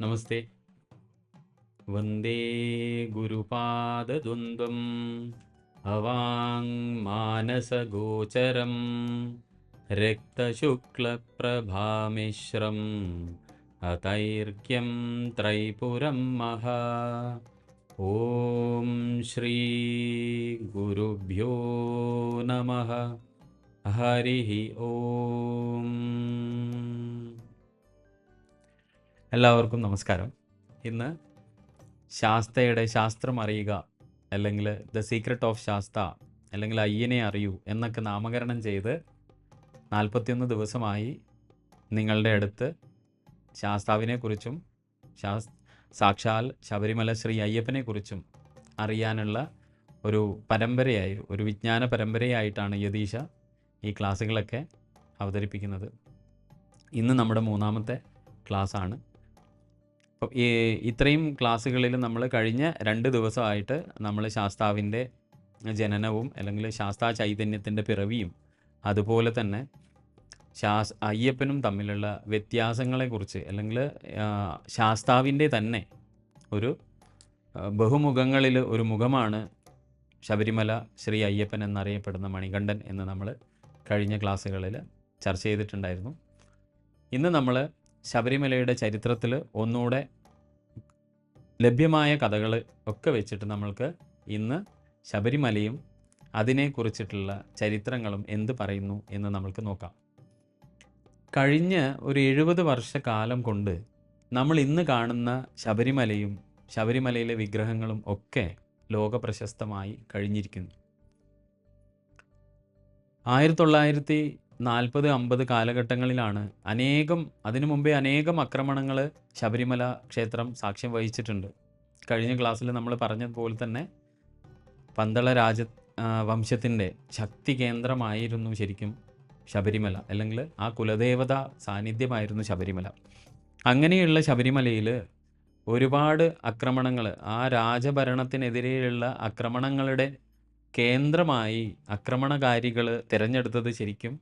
നമസ്തേ. വന്ദേ ഗുരുപാദദ്വന്ദ്വം അവാങ്മാനസഗോചരം രക്തശുക്ലപ്രഭാമിശ്രം അതൈർക്യം ത്രൈപുരം മഹാ. ഓം ശ്രീ ഗുരുഭ്യോ നമഃ. ഹരി ഓം. എല്ലാവർക്കും നമസ്കാരം. ഇന്ന് ശാസ്തയുടെ ശാസ്ത്രം അറിയുക, അല്ലെങ്കിൽ ദ സീക്രട്ട് ഓഫ് ശാസ്ത, അല്ലെങ്കിൽ അയ്യനെ അറിയൂ എന്നൊക്കെ നാമകരണം ചെയ്ത് 41 ദിവസമായി നിങ്ങളുടെ അടുത്ത് ശാസ്താവിനെക്കുറിച്ചും സാക്ഷാൽ ശബരിമല ശ്രീ അയ്യപ്പനെക്കുറിച്ചും അറിയാനുള്ള ഒരു പരമ്പരയായി, ഒരു വിജ്ഞാന പരമ്പരയായിട്ടാണ് യതീഷ ഈ ക്ലാസ്സുകളൊക്കെ അവതരിപ്പിക്കുന്നത്. ഇന്ന് നമ്മുടെ 3ാമത്തെ ക്ലാസ്സാണ്. അപ്പോൾ ഇത്രയും ക്ലാസ്സുകളിൽ നമ്മൾ കഴിഞ്ഞ 2 ദിവസമായിട്ട് നമ്മൾ ശാസ്താവിൻ്റെ ജനനവും അല്ലെങ്കിൽ ശാസ്താ ചൈതന്യത്തിൻ്റെ പിറവിയും അതുപോലെ തന്നെ അയ്യപ്പനും തമ്മിലുള്ള വ്യത്യാസങ്ങളെക്കുറിച്ച്, അല്ലെങ്കിൽ ശാസ്താവിൻ്റെ തന്നെ ഒരു ബഹുമുഖങ്ങളിൽ ഒരു മുഖമാണ് ശബരിമല ശ്രീ അയ്യപ്പൻ എന്നറിയപ്പെടുന്ന മണികണ്ഠൻ എന്ന് നമ്മൾ കഴിഞ്ഞ ക്ലാസ്സുകളിൽ ചർച്ച ചെയ്തിട്ടുണ്ടായിരുന്നു. ഇന്ന് നമ്മൾ ശബരിമലയുടെ ചരിത്രത്തിൽ ഒന്നുകൂടെ ലഭ്യമായ കഥകൾ ഒക്കെ വെച്ചിട്ട് നമ്മൾക്ക് ഇന്ന് ശബരിമലയും അതിനെക്കുറിച്ചിട്ടുള്ള ചരിത്രങ്ങളും എന്ത് പറയുന്നു എന്ന് നമ്മൾക്ക് നോക്കാം. കഴിഞ്ഞ ഒരു 70 വർഷക്കാലം കൊണ്ട് നമ്മൾ ഇന്ന് കാണുന്ന ശബരിമലയും ശബരിമലയിലെ വിഗ്രഹങ്ങളും ഒക്കെ ലോകപ്രശസ്തമായി കഴിഞ്ഞിരിക്കുന്നു. 1940-50 കാലഘട്ടങ്ങളിലാണ് അതിനു മുമ്പേ അനേകം ആക്രമണങ്ങൾ ശബരിമല ക്ഷേത്രം സാക്ഷ്യം വഹിച്ചിട്ടുണ്ട്. കഴിഞ്ഞ ക്ലാസ്സിൽ നമ്മൾ പറഞ്ഞതുപോലെ തന്നെ പന്തള വംശത്തിൻ്റെ ശക്തി കേന്ദ്രമായിരുന്നു ശരിക്കും ശബരിമല, അല്ലെങ്കിൽ ആ കുലദേവത സാന്നിധ്യമായിരുന്നു ശബരിമല. അങ്ങനെയുള്ള ശബരിമലയിൽ ഒരുപാട് ആക്രമണങ്ങൾ, ആ രാജഭരണത്തിനെതിരെയുള്ള ആക്രമണങ്ങളുടെ കേന്ദ്രമായി ആക്രമണകാരികൾ തിരഞ്ഞെടുത്തത് ശരിക്കും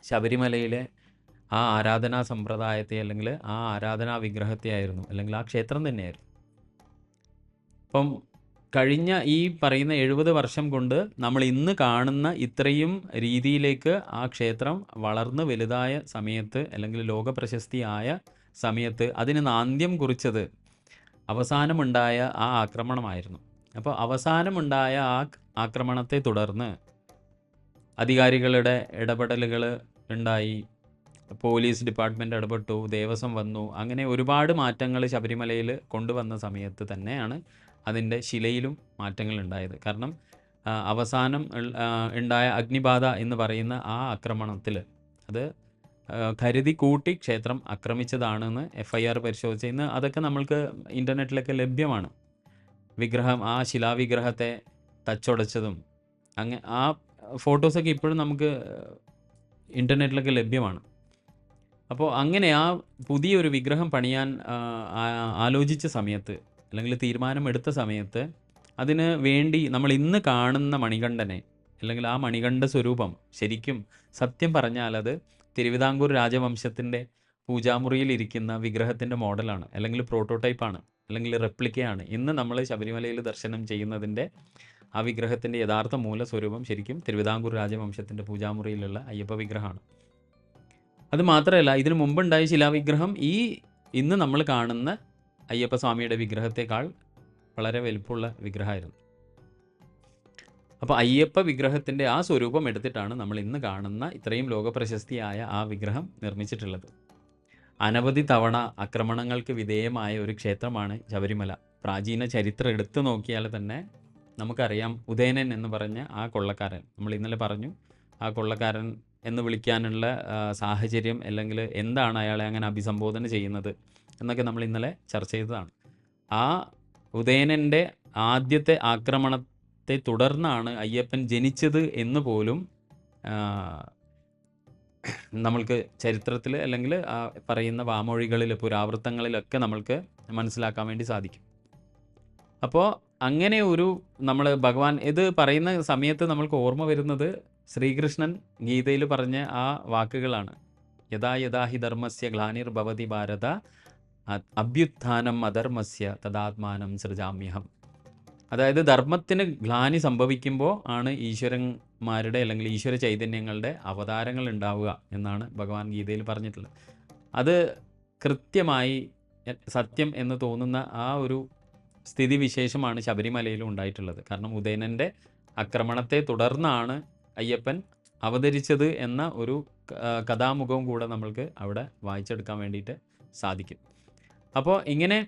ശബരിമലയിലെ ആ ആരാധനാ സമ്പ്രദായത്തെ, അല്ലെങ്കിൽ ആ ആരാധനാ വിഗ്രഹത്തെ ആയിരുന്നു, അല്ലെങ്കിൽ ആ ക്ഷേത്രം തന്നെയായിരുന്നു. അപ്പം കഴിഞ്ഞ ഈ പറയുന്ന 70 വർഷം കൊണ്ട് നമ്മൾ ഇന്ന് കാണുന്ന ഇത്രയും രീതിയിലേക്ക് ആ ക്ഷേത്രം വളർന്ന് വലുതായ സമയത്ത്, അല്ലെങ്കിൽ ലോകപ്രശസ്തിയായ സമയത്ത് അതിന് നാന്ദ്യം കുറിച്ചത് അവസാനമുണ്ടായ ആ ആക്രമണമായിരുന്നു. അപ്പോൾ അവസാനമുണ്ടായ ആ ആക്രമണത്തെ തുടർന്ന് അധികാരികളുടെ ഇടപെടലുകൾ ഉണ്ടായി, പോലീസ് ഡിപ്പാർട്ട്മെൻറ്റ് ഇടപെട്ടു, ദേവസ്വം വന്നു, അങ്ങനെ ഒരുപാട് മാറ്റങ്ങൾ ശബരിമലയിൽ കൊണ്ടുവന്ന സമയത്ത് തന്നെയാണ് അതിൻ്റെ ശിലയിലും മാറ്റങ്ങൾ ഉണ്ടായത്. കാരണം അവസാനം ഉണ്ടായ അഗ്നിബാധ എന്ന് പറയുന്ന ആ ആക്രമണത്തിൽ അത് കരുതി കൂട്ടി ക്ഷേത്രം ആക്രമിച്ചതാണെന്ന് FIR പരിശോധിച്ച് ഇന്ന് അതൊക്കെ നമ്മൾക്ക് ഇൻ്റർനെറ്റിലൊക്കെ ലഭ്യമാണ്. വിഗ്രഹം, ആ ശിലാവിഗ്രഹത്തെ തച്ചുടച്ചതും ആ ഫോട്ടോസൊക്കെ ഇപ്പോഴും നമുക്ക് ഇൻ്റർനെറ്റിലൊക്കെ ലഭ്യമാണ്. അപ്പോൾ അങ്ങനെ ആ പുതിയൊരു വിഗ്രഹം പണിയാൻ ആലോചിച്ച സമയത്ത്, അല്ലെങ്കിൽ തീരുമാനമെടുത്ത സമയത്ത്, അതിന് വേണ്ടി നമ്മൾ ഇന്ന് കാണുന്ന മണികണ്ഠനെ, അല്ലെങ്കിൽ ആ മണികണ്ഠ സ്വരൂപം ശരിക്കും സത്യം പറഞ്ഞാൽ അത് തിരുവിതാംകൂർ രാജവംശത്തിൻ്റെ പൂജാമുറിയിൽ ഇരിക്കുന്ന വിഗ്രഹത്തിൻ്റെ മോഡലാണ്, അല്ലെങ്കിൽ പ്രോട്ടോടൈപ്പാണ്, അല്ലെങ്കിൽ റെപ്ലിക്കയാണ്. ഇന്ന് നമ്മൾ ശബരിമലയിൽ ദർശനം ചെയ്യുന്നതിൻ്റെ ആ വിഗ്രഹത്തിൻ്റെ യഥാർത്ഥ മൂലസ്വരൂപം ശരിക്കും തിരുവിതാംകൂർ രാജവംശത്തിൻ്റെ പൂജാമുറിയിലുള്ള അയ്യപ്പ വിഗ്രഹമാണ്. അത് മാത്രമല്ല, ഇതിനു മുമ്പുണ്ടായ ശിലാവിഗ്രഹം ഇന്ന് നമ്മൾ കാണുന്ന അയ്യപ്പസ്വാമിയുടെ വിഗ്രഹത്തെക്കാൾ വളരെ വലുപ്പമുള്ള വിഗ്രഹമായിരുന്നു. അപ്പോൾ അയ്യപ്പ വിഗ്രഹത്തിൻ്റെ ആ സ്വരൂപം എടുത്തിട്ടാണ് നമ്മൾ ഇന്ന് കാണുന്ന ഇത്രയും ലോകപ്രശസ്തിയായ ആ വിഗ്രഹം നിർമ്മിച്ചിട്ടുള്ളത്. അനവധി തവണ ആക്രമണങ്ങൾക്ക് വിധേയമായ ഒരു ക്ഷേത്രമാണ് ശബരിമല. പ്രാചീന ചരിത്രം എടുത്തു നോക്കിയാൽ തന്നെ നമുക്കറിയാം, ഉദയനൻ എന്ന് പറഞ്ഞ ആ കൊള്ളക്കാരൻ, നമ്മൾ ഇന്നലെ പറഞ്ഞു, ആ കൊള്ളക്കാരൻ എന്ന് വിളിക്കാനുള്ള സാഹചര്യം, അല്ലെങ്കിൽ എന്താണ് അയാളെ അങ്ങനെ അഭിസംബോധന ചെയ്യുന്നത് എന്നൊക്കെ നമ്മൾ ഇന്നലെ ചർച്ച ചെയ്തതാണ്. ആ ഉദയനൻ്റെ ആദ്യത്തെ ആക്രമണത്തെ തുടർന്നാണ് അയ്യപ്പൻ ജനിച്ചത് എന്ന് പോലും നമ്മൾക്ക് ചരിത്രത്തിൽ, അല്ലെങ്കിൽ പറയുന്ന വാമൊഴികളിൽ, പുരാവൃത്തങ്ങളിലൊക്കെ നമ്മൾക്ക് മനസ്സിലാക്കാൻ വേണ്ടി സാധിക്കും. അപ്പോൾ അങ്ങനെ നമ്മൾ ഭഗവാൻ ഇത് പറയുന്ന സമയത്ത് നമ്മൾക്ക് ഓർമ്മ വരുന്നത് ശ്രീകൃഷ്ണൻ ഗീതയിൽ പറഞ്ഞ ആ വാക്കുകളാണ്. യഥാ യഥാ ഹി ധർമ്മസ്യ ഗ്ലാനിർഭവതി ഭാരത അഭ്യുത്ഥാനം അധർമ്മസ്യ തദാത്മാനം സൃജാമ്യഹം. അതായത് ധർമ്മത്തിന് ഗ്ലാനി സംഭവിക്കുമ്പോൾ ആണ് ഈശ്വരന്മാരുടെ അല്ലെങ്കിൽ ഈശ്വര ചൈതന്യങ്ങളുടെ അവതാരങ്ങൾ ഉണ്ടാവുക എന്നാണ് ഭഗവാൻ ഗീതയിൽ പറഞ്ഞിട്ടുള്ളത്. അത് കൃത്യമായി സത്യം എന്ന് തോന്നുന്ന ആ ഒരു സ്ഥിതിവിശേഷമാണ് ശബരിമലയിലും ഉണ്ടായിട്ടുള്ളത്. കാരണം ഉദയനൻ്റെ ആക്രമണത്തെ തുടർന്നാണ് അയ്യപ്പൻ അവതരിച്ചത് എന്ന ഒരു കഥാമുഖവും കൂടെ നമ്മൾക്ക് അവിടെ വായിച്ചെടുക്കാൻ വേണ്ടിയിട്ട് സാധിക്കും. അപ്പോൾ ഇങ്ങനെ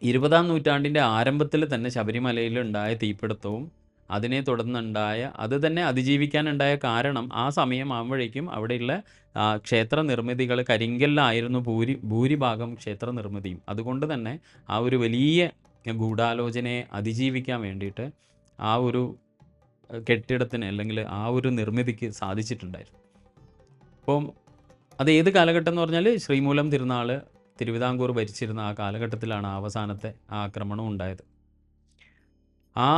20-ാം നൂറ്റാണ്ടിൻ്റെ ആരംഭത്തിൽ തന്നെ ശബരിമലയിൽ ഉണ്ടായ തീപിടുത്തവും അതിനെ തുടർന്നുണ്ടായ അത് തന്നെ അതിജീവിക്കാനുണ്ടായ കാരണം ആ സമയം ആകുമ്പോഴേക്കും അവിടെയുള്ള ക്ഷേത്ര നിർമ്മിതികൾ കരിങ്കല്ലായിരുന്നു ഭൂരിഭാഗം ക്ഷേത്ര നിർമ്മിതിയും. അതുകൊണ്ട് തന്നെ ആ ഒരു വലിയ ഗൂഢാലോചനയെ അതിജീവിക്കാൻ വേണ്ടിയിട്ട് ആ ഒരു കെട്ടിടത്തിന് അല്ലെങ്കിൽ ആ ഒരു നിർമ്മിതിക്ക് സാധിച്ചിട്ടുണ്ടായിരുന്നു. അപ്പം അത് ഏത് കാലഘട്ടം എന്ന് പറഞ്ഞാൽ ശ്രീമൂലം തിരുനാൾ തിരുവിതാംകൂർ ഭരിച്ചിരുന്ന ആ കാലഘട്ടത്തിലാണ് അവസാനത്തെ ആ ആക്രമണം ഉണ്ടായത്. ആ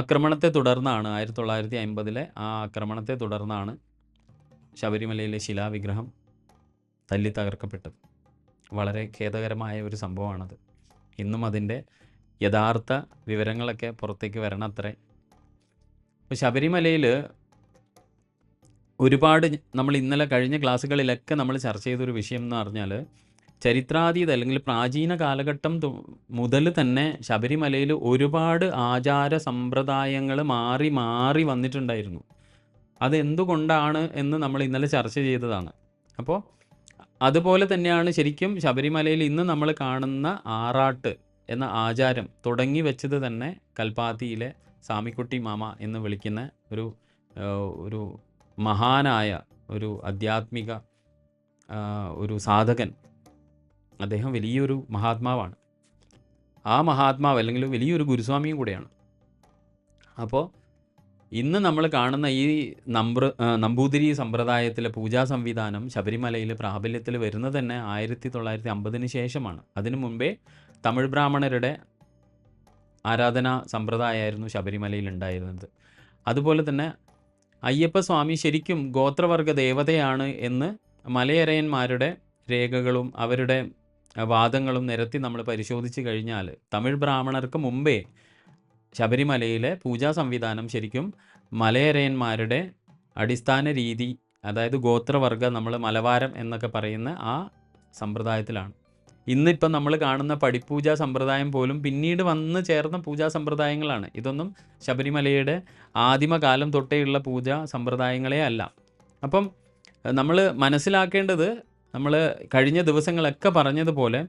ആക്രമണത്തെ തുടർന്നാണ് 1950 ആ ആക്രമണത്തെ തുടർന്നാണ് ശബരിമലയിലെ ശിലാവിഗ്രഹം തല്ലി തകർക്കപ്പെട്ടത്. വളരെ ഖേദകരമായ ഒരു സംഭവമാണത്. ഇന്നും അതിൻ്റെ യഥാർത്ഥ വിവരങ്ങളൊക്കെ പുറത്തേക്ക് വരണത്രേ. ഇപ്പോൾ ശബരിമലയിൽ ഒരുപാട് നമ്മൾ ഇന്നലെ കഴിഞ്ഞ ക്ലാസ്സുകളിലൊക്കെ നമ്മൾ ചർച്ച ചെയ്തൊരു വിഷയം എന്ന് പറഞ്ഞാൽ ചരിത്രാതീത അല്ലെങ്കിൽ പ്രാചീന കാലഘട്ടം മുതൽ തന്നെ ശബരിമലയിൽ ഒരുപാട് ആചാര സമ്പ്രദായങ്ങൾ മാറി മാറി വന്നിട്ടുണ്ടായിരുന്നു. അതെന്തുകൊണ്ടാണ് എന്ന് നമ്മൾ ഇന്നലെ ചർച്ച ചെയ്തതാണ്. അപ്പോൾ അതുപോലെ തന്നെയാണ് ശരിക്കും ശബരിമലയിൽ ഇന്ന് നമ്മൾ കാണുന്ന ആറാട്ട് എന്ന ആചാരം തുടങ്ങി വെച്ചത് തന്നെ കൽപ്പാത്തിയിലെ സ്വാമിക്കുട്ടി മാമ എന്ന് വിളിക്കുന്ന ഒരു മഹാനായ ഒരു ആധ്യാത്മിക ഒരു സാധകൻ. അദ്ദേഹം വലിയൊരു മഹാത്മാവാണ്. ആ മഹാത്മാവ് അല്ലെങ്കിൽ വലിയൊരു ഗുരുസ്വാമിയും കൂടെയാണ്. അപ്പോൾ ഇന്ന് നമ്മൾ കാണുന്ന ഈ നമ്പൂതിരി സമ്പ്രദായത്തിലെ പൂജാ സംവിധാനം ശബരിമലയിൽ പ്രാബല്യത്തിൽ വരുന്നത് തന്നെ 1950 ശേഷമാണ്. അതിനു മുമ്പേ തമിഴ് ബ്രാഹ്മണരുടെ ആരാധനാ സമ്പ്രദായമായിരുന്നു ശബരിമലയിൽ ഉണ്ടായിരുന്നത്. അതുപോലെ തന്നെ അയ്യപ്പസ്വാമി ശരിക്കും ഗോത്രവർഗ ദേവതയാണ് എന്ന് മലയരയന്മാരുടെ രേഖകളും അവരുടെ വാദങ്ങളും നിരത്തി നമ്മൾ പരിശോധിച്ച് കഴിഞ്ഞാൽ തമിഴ് ബ്രാഹ്മണർക്ക് മുമ്പേ ശബരിമലയിലെ പൂജാ സംവിധാനം ശരിക്കും മലയരയന്മാരുടെ അടിസ്ഥാന രീതി, അതായത് ഗോത്രവർഗ നമ്മൾ മലവാരം എന്നൊക്കെ പറയുന്ന ആ സമ്പ്രദായത്തിലാണ്. ഇന്നിപ്പം നമ്മൾ കാണുന്ന പടിപ്പൂജാ സമ്പ്രദായം പോലും പിന്നീട് വന്ന് ചേർന്ന പൂജാ സമ്പ്രദായങ്ങളാണ്. ഇതൊന്നും ശബരിമലയുടെ ആദിമകാലം തൊട്ടേയുള്ള പൂജാ സമ്പ്രദായങ്ങളെ അല്ല. അപ്പം നമ്മൾ മനസ്സിലാക്കേണ്ടത്, നമ്മൾ കഴിഞ്ഞ ദിവസങ്ങളൊക്കെ പറഞ്ഞതുപോലെ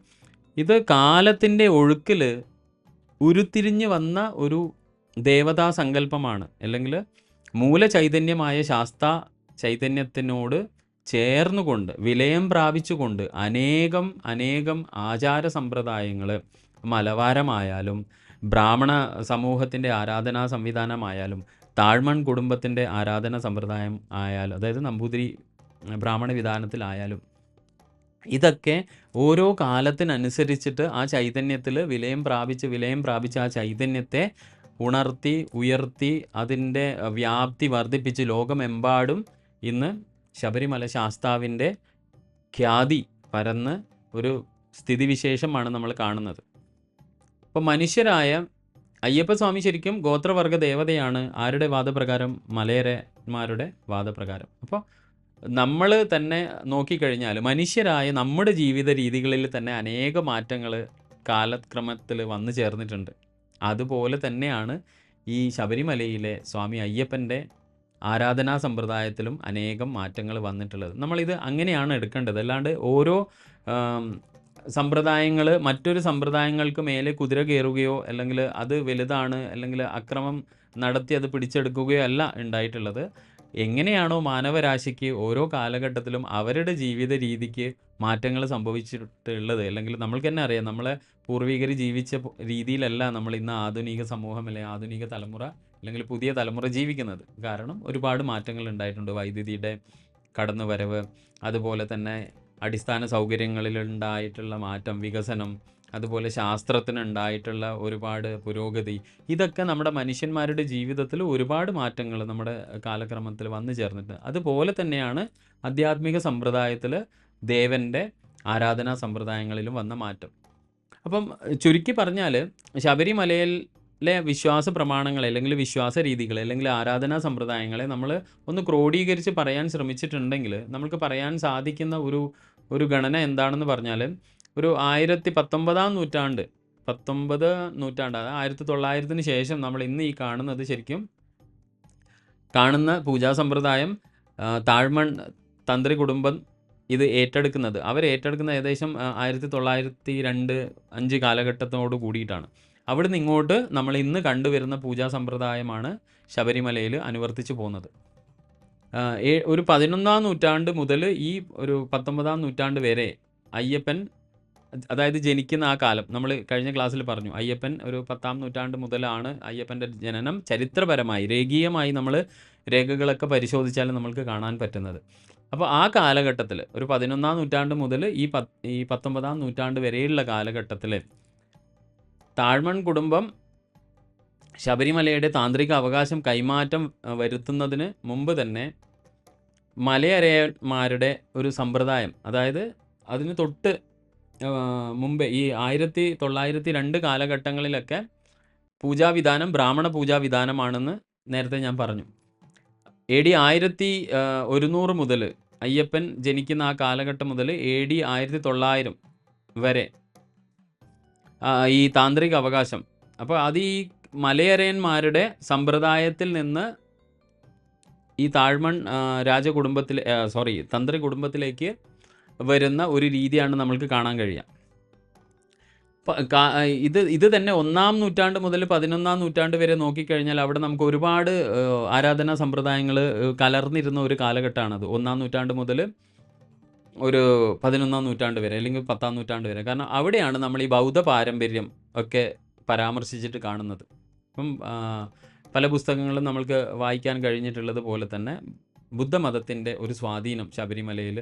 ഇത് കാലത്തിൻ്റെ ഒഴുക്കിൽ ഉരുത്തിരിഞ്ഞ് വന്ന ഒരു ദേവതാ സങ്കല്പമാണ്. അല്ലെങ്കിൽ മൂലചൈതന്യമായ ശാസ്താ ചൈതന്യത്തിനോട് ചേർന്നുകൊണ്ട് വിലയം പ്രാപിച്ചുകൊണ്ട് അനേകം ആചാര സമ്പ്രദായങ്ങൾ മലവാരമായാലും ബ്രാഹ്മണ സമൂഹത്തിൻ്റെ ആരാധനാ സംവിധാനമായാലും താഴ്മൺ കുടുംബത്തിൻ്റെ ആരാധന സമ്പ്രദായം ആയാലും, അതായത് നമ്പൂതിരി ബ്രാഹ്മണ വിധാനത്തിലായാലും, ഇതൊക്കെ ഓരോ കാലത്തിനനുസരിച്ചിട്ട് ആ ചൈതന്യത്തിൽ വിലയം പ്രാപിച്ച് ആ ചൈതന്യത്തെ ഉയർത്തി അതിൻ്റെ വ്യാപ്തി വർദ്ധിപ്പിച്ച് ലോകമെമ്പാടും ഇന്ന് ശബരിമല ശാസ്താവിൻ്റെ ഖ്യാതി പരന്ന് ഒരു സ്ഥിതിവിശേഷമാണ് നമ്മൾ കാണുന്നത്. അപ്പോൾ മനുഷ്യരായ അയ്യപ്പസ്വാമി ശരിക്കും ഗോത്രവർഗ ദേവതയാണ്. ആരുടെ വാദപ്രകാരം? മലയരന്മാരുടെ വാദപ്രകാരം. അപ്പോൾ നമ്മൾ തന്നെ നോക്കിക്കഴിഞ്ഞാൽ മനുഷ്യരായ നമ്മുടെ ജീവിത രീതികളിൽ തന്നെ അനേക മാറ്റങ്ങൾ കാലക്രമത്തിൽ വന്നു ചേർന്നിട്ടുണ്ട്. അതുപോലെ തന്നെയാണ് ഈ ശബരിമലയിലെ സ്വാമി അയ്യപ്പൻ്റെ ആരാധനാ സമ്പ്രദായത്തിലും അനേകം മാറ്റങ്ങൾ വന്നിട്ടുള്ളത്. നമ്മളിത് അങ്ങനെയാണ് എടുക്കേണ്ടത്. അല്ലാണ്ട് ഓരോ സമ്പ്രദായങ്ങൾ മറ്റൊരു സമ്പ്രദായങ്ങൾക്ക് മേലെ കുതിര കയറുകയോ അല്ലെങ്കിൽ അത് വലുതാണ് അല്ലെങ്കിൽ അക്രമം നടത്തി അത് പിടിച്ചെടുക്കുകയോ അല്ല ഉണ്ടായിട്ടുള്ളത്. എങ്ങനെയാണോ മാനവരാശിക്ക് ഓരോ കാലഘട്ടത്തിലും അവരുടെ ജീവിത രീതിക്ക് മാറ്റങ്ങൾ സംഭവിച്ചിട്ടുള്ളത്, അല്ലെങ്കിൽ നമ്മൾക്ക് തന്നെ അറിയാം നമ്മളെ പൂർവികർ ജീവിച്ച രീതിയിലല്ല നമ്മൾ ഇന്ന് ആധുനിക സമൂഹം അല്ലെങ്കിൽ ആധുനിക തലമുറ അല്ലെങ്കിൽ പുതിയ തലമുറ ജീവിക്കുന്നത്. കാരണം ഒരുപാട് മാറ്റങ്ങൾ ഉണ്ടായിട്ടുണ്ട്. വൈദ്യുതിയുടെ കടന്നുവരവ്, അതുപോലെ തന്നെ അടിസ്ഥാന സൗകര്യങ്ങളിലുണ്ടായിട്ടുള്ള മാറ്റം, വികസനം, അതുപോലെ ശാസ്ത്രത്തിനുണ്ടായിട്ടുള്ള ഒരുപാട് പുരോഗതി, ഇതൊക്കെ നമ്മുടെ മനുഷ്യന്മാരുടെ ജീവിതത്തിൽ ഒരുപാട് മാറ്റങ്ങൾ നമ്മുടെ കാലക്രമത്തിൽ വന്നു ചേർന്നിട്ടുണ്ട്. അതുപോലെ തന്നെയാണ് ആധ്യാത്മിക സമ്പ്രദായത്തിൽ ദേവൻ്റെ ആരാധനാ സമ്പ്രദായങ്ങളിലും വന്ന മാറ്റം. അപ്പം ചുരുക്കി പറഞ്ഞാൽ ശബരിമലയിലെ വിശ്വാസ പ്രമാണങ്ങളെ അല്ലെങ്കിൽ വിശ്വാസ രീതികളെ അല്ലെങ്കിൽ ആരാധനാ സമ്പ്രദായങ്ങളെ നമ്മൾ ഒന്ന് ക്രോഡീകരിച്ച് പറയാൻ ശ്രമിച്ചിട്ടുണ്ടെങ്കിൽ നമുക്ക് പറയാൻ സാധിക്കുന്ന ഒരു ഗണന എന്താണെന്ന് പറഞ്ഞാൽ ഒരു 19-ാം നൂറ്റാണ്ട് 19 നൂറ്റാണ്ട് അതായത് 1900-ന് ശേഷം നമ്മൾ ഇന്ന് ഈ കാണുന്നത് ശരിക്കും കാണുന്ന പൂജാ സമ്പ്രദായം താഴ്മൺ തന്ത്രി കുടുംബം ഇത് ഏറ്റെടുക്കുന്നത് ഏകദേശം 1902-5 കാലഘട്ടത്തോട് കൂടിയിട്ടാണ്. അവിടുന്ന് ഇങ്ങോട്ട് നമ്മൾ ഇന്ന് കണ്ടുവരുന്ന പൂജാ സമ്പ്രദായമാണ് ശബരിമലയിൽ അനുവർത്തിച്ചു പോകുന്നത്. ഒരു 11-ാം നൂറ്റാണ്ട് മുതൽ ഈ ഒരു 19-ാം നൂറ്റാണ്ട് വരെ അയ്യപ്പൻ, അതായത് ജനിക്കുന്ന ആ കാലം നമ്മൾ കഴിഞ്ഞ ക്ലാസ്സിൽ പറഞ്ഞു, അയ്യപ്പൻ ഒരു 10-ാം നൂറ്റാണ്ട് മുതലാണ് അയ്യപ്പൻ്റെ ജനനം ചരിത്രപരമായി രേഖീയമായി നമ്മൾ രേഖകളൊക്കെ പരിശോധിച്ചാൽ നമ്മൾക്ക് കാണാൻ പറ്റുന്നത്. അപ്പോൾ ആ കാലഘട്ടത്തിൽ ഒരു 11-ാം നൂറ്റാണ്ട് മുതൽ ഈ 19-ാം നൂറ്റാണ്ട് വരെയുള്ള കാലഘട്ടത്തിൽ താഴ്മൺ കുടുംബം ശബരിമലയുടെ താന്ത്രിക അവകാശം കൈമാറ്റം വരുത്തുന്നതിന് മുമ്പ് തന്നെ മലയരയന്മാരുടെ ഒരു സമ്പ്രദായം, അതായത് അതിന് തൊട്ട് മുമ്പേ ഈ 1902 കാലഘട്ടങ്ങളിലൊക്കെ പൂജാവിധാനം ബ്രാഹ്മണ പൂജാവിധാനമാണെന്ന് നേരത്തെ ഞാൻ പറഞ്ഞു. AD 1100 മുതൽ അയ്യപ്പൻ ജനിക്കുന്ന ആ കാലഘട്ടം മുതൽ AD 1900 വരെ ഈ താന്ത്രിക അവകാശം, അപ്പോൾ അത് ഈ മലയരയന്മാരുടെ സമ്പ്രദായത്തിൽ നിന്ന് ഈ താഴ്മൺ രാജകുടുംബത്തിൽ തന്ത്രി കുടുംബത്തിലേക്ക് വരുന്ന ഒരു രീതിയാണ് നമ്മൾക്ക് കാണാൻ കഴിയുക. ഇത് തന്നെ 1-ാം നൂറ്റാണ്ട് മുതൽ 11-ാം നൂറ്റാണ്ട് വരെ നോക്കിക്കഴിഞ്ഞാൽ അവിടെ നമുക്ക് ഒരുപാട് ആരാധനാ സമ്പ്രദായങ്ങൾ കലർന്നിരുന്ന ഒരു കാലഘട്ടമാണത്. 1-ാം നൂറ്റാണ്ട് മുതൽ ഒരു 11-ാം നൂറ്റാണ്ട് വരെ അല്ലെങ്കിൽ 10-ാം നൂറ്റാണ്ട് വരെ. കാരണം അവിടെയാണ് നമ്മൾ ഈ ബൗദ്ധ പാരമ്പര്യം ഒക്കെ പരാമർശിച്ചിട്ട് കാണുന്നത്. ഇപ്പം പല പുസ്തകങ്ങളും നമ്മൾക്ക് വായിക്കാൻ കഴിഞ്ഞിട്ടുള്ളത് പോലെ തന്നെ ബുദ്ധമതത്തിൻ്റെ ഒരു സ്വാധീനം ശബരിമലയിൽ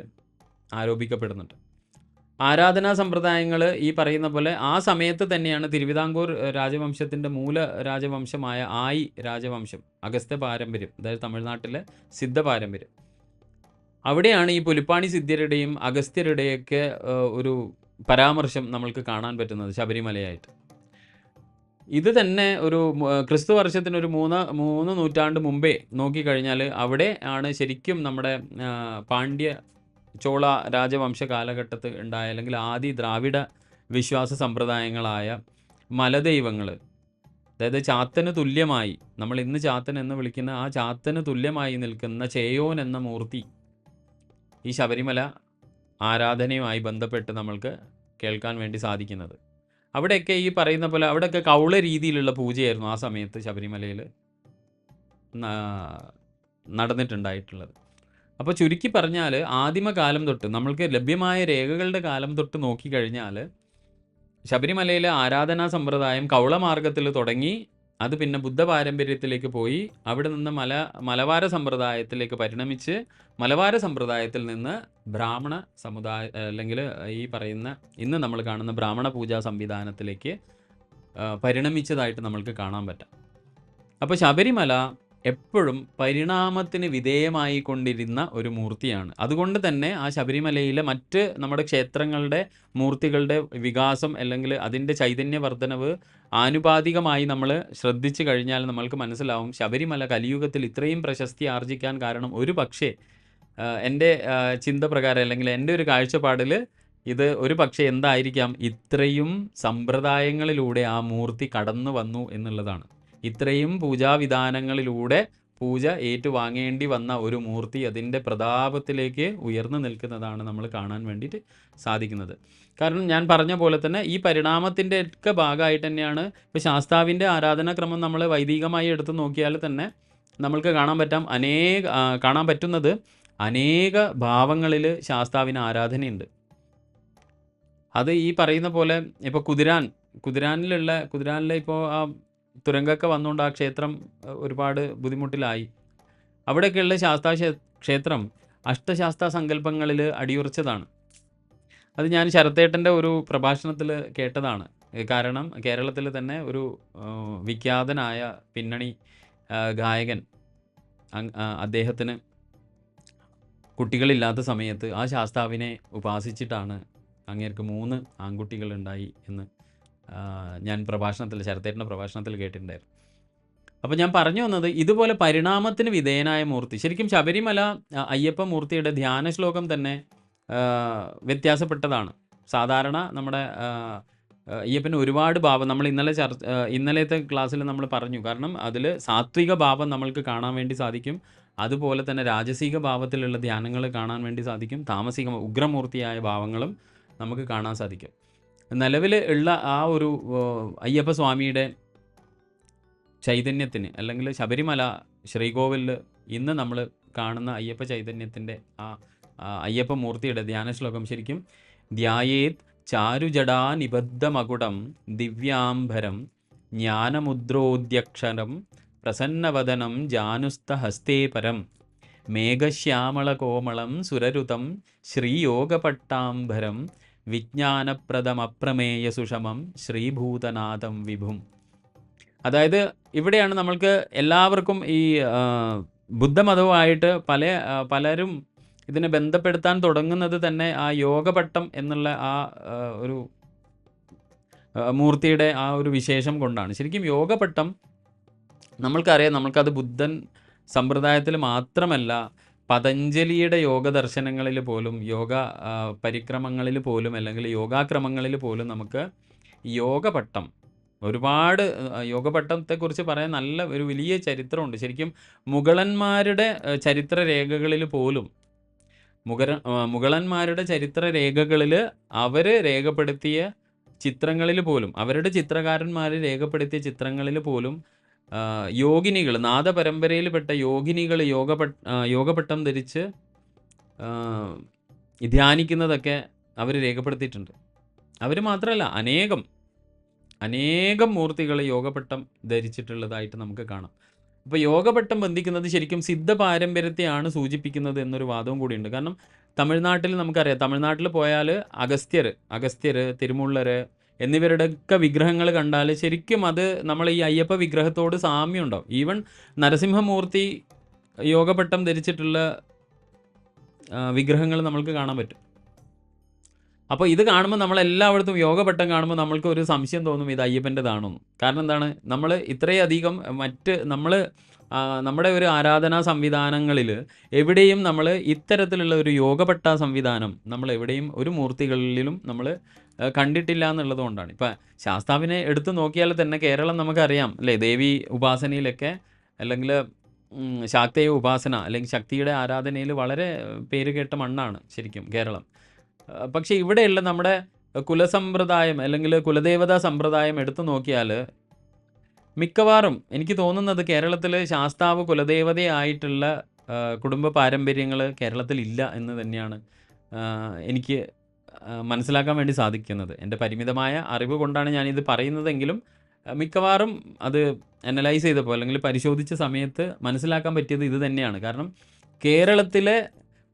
ആരോപിക്കപ്പെടുന്നുണ്ട്. ആരാധനാ സമ്പ്രദായങ്ങൾ ഈ പറയുന്ന പോലെ ആ സമയത്ത് തന്നെയാണ് തിരുവിതാംകൂർ രാജവംശത്തിൻ്റെ മൂല രാജവംശമായ ആയി രാജവംശം, അഗസ്ത്യ പാരമ്പര്യം, അതായത് തമിഴ്നാട്ടിലെ സിദ്ധ പാരമ്പര്യം, അവിടെയാണ് ഈ പുലിപ്പാണി സിദ്ധ്യരുടെയും അഗസ്ത്യരുടെയൊക്കെ ഒരു പരാമർശം നമ്മൾക്ക് കാണാൻ പറ്റുന്നത് ശബരിമലയായിട്ട്. ഇത് തന്നെ ഒരു ക്രിസ്തു വർഷത്തിന് ഒരു 3 നൂറ്റാണ്ട് മുമ്പേ നോക്കിക്കഴിഞ്ഞാൽ അവിടെ ആണ് ശരിക്കും നമ്മുടെ പാണ്ഡ്യ ചോള രാജവംശ കാലഘട്ടത്തിൽ ഉണ്ടായ അല്ലെങ്കിൽ ആദി ദ്രാവിഡ വിശ്വാസ സമ്പ്രദായങ്ങളായ മലദൈവങ്ങൾ, അതായത് ചാത്തന് തുല്യമായി, നമ്മൾ ഇന്ന് ചാത്തൻ എന്ന് വിളിക്കുന്ന ആ ചാത്തന് തുല്യമായി നിൽക്കുന്ന ചേയോൻ എന്ന മൂർത്തി ഈ ശബരിമല ആരാധനയുമായി ബന്ധപ്പെട്ട് നമ്മൾക്ക് കേൾക്കാൻ വേണ്ടി സാധിക്കുന്നത്. അവിടെയൊക്കെ ഈ പറയുന്ന പോലെ അവിടെയൊക്കെ കൗള രീതിയിലുള്ള പൂജയായിരുന്നു ആ സമയത്ത് ശബരിമലയിൽ നടന്നിട്ടുണ്ടായിട്ടുള്ളത്. അപ്പോൾ ചുരുക്കി പറഞ്ഞാൽ ആദിമകാലം തൊട്ട് നമ്മൾക്ക് ലഭ്യമായ രേഖകളുടെ കാലം തൊട്ട് നോക്കിക്കഴിഞ്ഞാൽ ശബരിമലയിലെ ആരാധനാ സമ്പ്രദായം കൗളമാർഗത്തിൽ തുടങ്ങി, അത് പിന്നെ ബുദ്ധ പാരമ്പര്യത്തിലേക്ക് പോയി, അവിടെ നിന്ന് മലവാര സമ്പ്രദായത്തിലേക്ക് പരിണമിച്ച് മലവാര സമ്പ്രദായത്തിൽ നിന്ന് ബ്രാഹ്മണ സമുദായ അല്ലെങ്കിൽ ഈ പറയുന്ന ഇന്ന് നമ്മൾ കാണുന്ന ബ്രാഹ്മണ പൂജാ സംവിധാനത്തിലേക്ക് പരിണമിച്ചതായിട്ട് നമ്മൾക്ക് കാണാൻ പറ്റാം. അപ്പോൾ ശബരിമല എപ്പോഴും പരിണാമത്തിന് വിധേയമായി കൊണ്ടിരുന്ന ഒരു മൂർത്തിയാണ്. അതുകൊണ്ട് തന്നെ ആ ശബരിമലയിലെ മറ്റ് നമ്മുടെ ക്ഷേത്രങ്ങളുടെ മൂർത്തികളുടെ വികാസം അല്ലെങ്കിൽ അതിൻ്റെ ചൈതന്യവർദ്ധനവ് ആനുപാതികമായി നമ്മൾ ശ്രദ്ധിച്ചു കഴിഞ്ഞാൽ നമ്മൾക്ക് മനസ്സിലാവും ശബരിമല കലിയുഗത്തിൽ ഇത്രയും പ്രശസ്തി ആർജിക്കാൻ കാരണം ഒരു പക്ഷേ എൻ്റെ ചിന്ത പ്രകാരം അല്ലെങ്കിൽ എൻ്റെ ഒരു കാഴ്ചപ്പാടിൽ ഇത് ഒരു പക്ഷേ എന്തായിരിക്കാം, ഇത്രയും സമ്പ്രദായങ്ങളിലൂടെ ആ മൂർത്തി കടന്നു വന്നു എന്നുള്ളതാണ്. ഇത്രയും പൂജാവിധാനങ്ങളിലൂടെ പൂജ ഏറ്റുവാങ്ങേണ്ടി വന്ന ഒരു മൂർത്തി അതിൻ്റെ പ്രതാപത്തിലേക്ക് ഉയർന്നു നിൽക്കുന്നതാണ് നമ്മൾ കാണാൻ വേണ്ടിയിട്ട് സാധിക്കുന്നത്. കാരണം ഞാൻ പറഞ്ഞ പോലെ തന്നെ ഈ പരിണാമത്തിൻ്റെ ഒക്കെ ഭാഗമായിട്ട് തന്നെയാണ് ഇപ്പോൾ ശാസ്താവിൻ്റെ ആരാധനാക്രമം നമ്മൾ വൈദികമായി എടുത്ത് നോക്കിയാൽ തന്നെ നമ്മൾക്ക് കാണാൻ പറ്റുന്നത് അനേക ഭാവങ്ങളിൽ ശാസ്താവിന് ആരാധനയുണ്ട്. അത് ഈ പറയുന്ന പോലെ ഇപ്പോൾ കുതിരാനിലെ ഇപ്പോൾ ആ തുരങ്കമൊക്കെ വന്നുകൊണ്ട് ആ ക്ഷേത്രം ഒരുപാട് ബുദ്ധിമുട്ടിലായി. അവിടെയൊക്കെയുള്ള ക്ഷേത്രം അഷ്ടശാസ്ത്ര സങ്കല്പങ്ങളിൽ അടിയുറച്ചതാണ്. അത് ഞാൻ ശരത്തേട്ടൻ്റെ ഒരു പ്രഭാഷണത്തിൽ കേട്ടതാണ്. കാരണം കേരളത്തിൽ തന്നെ ഒരു വിഖ്യാതനായ പിന്നണി ഗായകൻ, അദ്ദേഹത്തിന് കുട്ടികളില്ലാത്ത സമയത്ത് ആ ശാസ്താവിനെ ഉപാസിച്ചിട്ടാണ് അങ്ങേർക്ക് 3 ആൺകുട്ടികളുണ്ടായി എന്ന് ഞാൻ ശരത്തേട്ടൻ്റെ പ്രഭാഷണത്തിൽ കേട്ടിട്ടുണ്ടായിരുന്നു. അപ്പോൾ ഞാൻ പറഞ്ഞു വന്നത്, ഇതുപോലെ പരിണാമത്തിന് വിധേയനായ മൂർത്തി, ശരിക്കും ശബരിമല അയ്യപ്പ മൂർത്തിയുടെ ധ്യാന ശ്ലോകം തന്നെ വ്യത്യാസപ്പെട്ടതാണ്. സാധാരണ നമ്മുടെ അയ്യപ്പന് ഒരുപാട് ഭാവം, നമ്മൾ ഇന്നലത്തെ ക്ലാസ്സിൽ നമ്മൾ പറഞ്ഞു. കാരണം അതിൽ സാത്വിക ഭാവം നമ്മൾക്ക് കാണാൻ വേണ്ടി സാധിക്കും. അതുപോലെ തന്നെ രാജസിക ഭാവത്തിലുള്ള ധ്യാനങ്ങൾ കാണാൻ വേണ്ടി സാധിക്കും. താമസിക ഉഗ്രമൂർത്തിയായ ഭാവങ്ങളും നമുക്ക് കാണാൻ സാധിക്കും. നിലവിൽ ഉള്ള ആ ഒരു അയ്യപ്പ സ്വാമിയുടെ ചൈതന്യത്തിന്, അല്ലെങ്കിൽ ശബരിമല ശ്രീകോവിലിൽ ഇന്ന് നമ്മൾ കാണുന്ന അയ്യപ്പ ചൈതന്യത്തിൻ്റെ ആ അയ്യപ്പ മൂർത്തിയുടെ ധ്യാന ശ്ലോകം ശരിക്കും ധ്യായേത് ചാരുജടാ നിബദ്ധമകുടം ദിവ്യാംബരം ജ്ഞാനമുദ്രോദ്യക്ഷരം പ്രസന്നവദനം ജാനുസ്തഹസ്തേ പരം മേഘശ്യാമളകോമളം സുരരുതം ശ്രീയോഗപട്ടാംബരം വിജ്ഞാനപ്രദമപ്രമേയ സുഷമം ശ്രീഭൂതനാഥം വിഭും. അതായത് ഇവിടെയാണ് നമ്മൾക്ക് എല്ലാവർക്കും ഈ ബുദ്ധമതവുമായിട്ട് പലരും ഇതിനെ ബന്ധപ്പെടുത്താൻ തുടങ്ങുന്നത് തന്നെ ആ യോഗപട്ടം എന്നുള്ള ആ ഒരു മൂർത്തിയുടെ ആ ഒരു വിശേഷം കൊണ്ടാണ്. ശരിക്കും യോഗപട്ടം നമ്മൾക്കറിയാം, നമ്മൾക്കത് ബുദ്ധൻ സമ്പ്രദായത്തിൽ മാത്രമല്ല, പതഞ്ജലിയുടെ യോഗ ദർശനങ്ങളിൽ പോലും, യോഗ പരിക്രമങ്ങളിൽ പോലും, അല്ലെങ്കിൽ യോഗാക്രമങ്ങളിൽ പോലും നമുക്ക് യോഗപട്ടം, ഒരുപാട് യോഗപട്ടത്തെക്കുറിച്ച് പറയാൻ നല്ല ഒരു വലിയ ചരിത്രമുണ്ട്. ശരിക്കും മുഗളന്മാരുടെ ചരിത്ര രേഖകളിൽ പോലും, മുഗളന്മാരുടെ ചരിത്ര രേഖകളിൽ അവർ രേഖപ്പെടുത്തിയ ചിത്രങ്ങളിൽ പോലും, അവരുടെ ചിത്രകാരന്മാർ രേഖപ്പെടുത്തിയ ചിത്രങ്ങളിൽ പോലും യോഗിനികൾ, നാദപരമ്പരയിൽപ്പെട്ട യോഗിനികൾ യോഗപട്ടം ധരിച്ച് ധ്യാനിക്കുന്നതൊക്കെ അവർ രേഖപ്പെടുത്തിയിട്ടുണ്ട്. അവർ മാത്രമല്ല, അനേകം മൂർത്തികൾ യോഗപട്ടം ധരിച്ചിട്ടുള്ളതായിട്ട് നമുക്ക് കാണാം. അപ്പോൾ യോഗപട്ടം ബന്ധിക്കുന്നത് ശരിക്കും സിദ്ധ പാരമ്പര്യത്തെയാണ് സൂചിപ്പിക്കുന്നത് എന്നൊരു വാദവും കൂടിയുണ്ട്. കാരണം തമിഴ്നാട്ടിൽ നമുക്കറിയാം, തമിഴ്നാട്ടിൽ പോയാൽ അഗസ്ത്യർ, തിരുമുള്ളർ എന്നിവരുടെയൊക്കെ വിഗ്രഹങ്ങൾ കണ്ടാൽ ശരിക്കും അത് നമ്മൾ ഈ അയ്യപ്പ വിഗ്രഹത്തോട് സാമ്യം ഉണ്ടാവും. ഈവൻ നരസിംഹമൂർത്തി യോഗപട്ടം ധരിച്ചിട്ടുള്ള വിഗ്രഹങ്ങൾ നമ്മൾക്ക് കാണാൻ പറ്റും. അപ്പോൾ ഇത് കാണുമ്പോൾ നമ്മളെല്ലായിടത്തും യോഗപട്ടം കാണുമ്പോൾ നമ്മൾക്ക് ഒരു സംശയം തോന്നും, ഇത് അയ്യപ്പൻ്റെതാണെന്ന്. കാരണം എന്താണ്, നമ്മൾ ഇത്രയധികം നമ്മുടെ ഒരു ആരാധനാ സംവിധാനങ്ങളിൽ എവിടെയും നമ്മൾ ഇത്തരത്തിലുള്ള ഒരു യോഗപട്ട സംവിധാനം നമ്മൾ എവിടെയും ഒരു മൂർത്തികളിലും നമ്മൾ കണ്ടിട്ടില്ല എന്നുള്ളത് കൊണ്ടാണ്. ഇപ്പം ശാസ്താവിനെ എടുത്തു നോക്കിയാൽ തന്നെ കേരളം നമുക്കറിയാം അല്ലേ, ദേവി ഉപാസനയിലൊക്കെ, അല്ലെങ്കിൽ ശാക്തേയ ഉപാസന അല്ലെങ്കിൽ ശക്തിയുടെ ആരാധനയിൽ വളരെ പേരുകേട്ട മണ്ണാണ് ശരിക്കും കേരളം. പക്ഷേ ഇവിടെയുള്ള നമ്മുടെ കുലസമ്പ്രദായം അല്ലെങ്കിൽ കുലദേവതാ സമ്പ്രദായം എടുത്തു നോക്കിയാൽ മിക്കവാറും എനിക്ക് തോന്നുന്നത് കേരളത്തിൽ ശാസ്താവ് കുലദേവതയായിട്ടുള്ള കുടുംബ പാരമ്പര്യങ്ങൾ കേരളത്തിലില്ല എന്ന് തന്നെയാണ് എനിക്ക് മനസ്സിലാക്കാൻ വേണ്ടി സാധിക്കുന്നത്. എൻ്റെ പരിമിതമായ അറിവ് കൊണ്ടാണ് ഞാനിത് പറയുന്നതെങ്കിലും മിക്കവാറും അത് അനലൈസ് ചെയ്തപ്പോൾ അല്ലെങ്കിൽ പരിശോധിച്ച സമയത്ത് മനസ്സിലാക്കാൻ പറ്റിയത് ഇത് തന്നെയാണ്. കാരണം കേരളത്തിലെ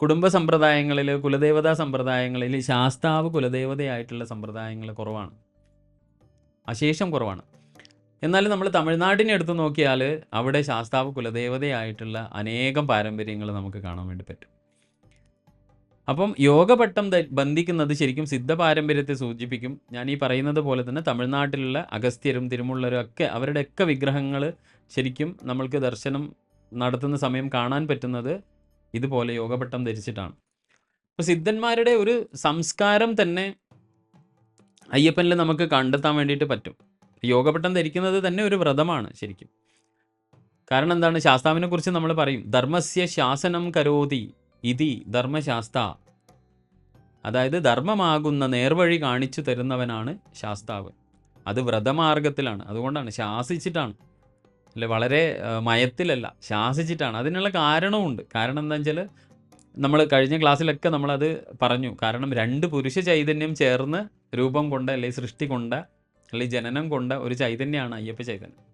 കുടുംബ സമ്പ്രദായങ്ങളിൽ, കുലദേവതാ സമ്പ്രദായങ്ങളിൽ ശാസ്താവ് കുലദേവതയായിട്ടുള്ള സമ്പ്രദായങ്ങൾ കുറവാണ്, അശേഷം കുറവാണ്. എന്നാൽ നമ്മൾ തമിഴ്നാടിനെ എടുത്തു നോക്കിയാൽ അവിടെ ശാസ്താവ് കുലദേവതയായിട്ടുള്ള അനേകം പാരമ്പര്യങ്ങൾ നമുക്ക് കാണാൻ വേണ്ടി പറ്റും. അപ്പം യോഗപട്ടം ബന്ധിക്കുന്നത് ശരിക്കും സിദ്ധ പാരമ്പര്യത്തെ സൂചിപ്പിക്കും. ഞാൻ ഈ പറയുന്നത് പോലെ തന്നെ തമിഴ്നാട്ടിലുള്ള അഗസ്ത്യരും തിരുമുള്ളരും ഒക്കെ, അവരുടെയൊക്കെ വിഗ്രഹങ്ങൾ ശരിക്കും നമ്മൾക്ക് ദർശനം നടത്തുന്ന സമയം കാണാൻ പറ്റുന്നത് ഇതുപോലെ യോഗപട്ടം ധരിച്ചിട്ടാണ്. അപ്പോൾ സിദ്ധന്മാരുടെ ഒരു സംസ്കാരം തന്നെ അയ്യപ്പനിൽ നമുക്ക് കണ്ടെത്താൻ വേണ്ടിയിട്ട് പറ്റും. യോഗപട്ടം ധരിക്കുന്നത് തന്നെ ഒരു വ്രതമാണ് ശരിക്കും. കാരണം എന്താണ്, ശാസ്താവിനെ കുറിച്ച് നമ്മൾ പറയും, ധർമ്മസ്യ ശാസനം കരോതി ഇതി ധർമ്മശാസ്ത. അതായത് ധർമ്മമാകുന്ന നേർവഴി കാണിച്ചു തരുന്നവനാണ് ശാസ്താവ്. അത് വ്രതമാർഗത്തിലാണ്, അതുകൊണ്ടാണ് ശാസിച്ചിട്ടാണ്, അല്ലെ, വളരെ മയത്തിലല്ല, ശാസിച്ചിട്ടാണ്. അതിനുള്ള കാരണമുണ്ട്. കാരണം എന്താണെന്ന് വെച്ചാൽ നമ്മൾ കഴിഞ്ഞ ക്ലാസ്സിലൊക്കെ നമ്മളത് പറഞ്ഞു. കാരണം 2 പുരുഷ ചൈതന്യം ചേർന്ന് രൂപം കൊണ്ട, അല്ലെങ്കിൽ സൃഷ്ടി കൊണ്ട, അല്ലെങ്കിൽ ജനനം കൊണ്ട ഒരു ചൈതന്യമാണ് അയ്യപ്പ ചൈതന്യം.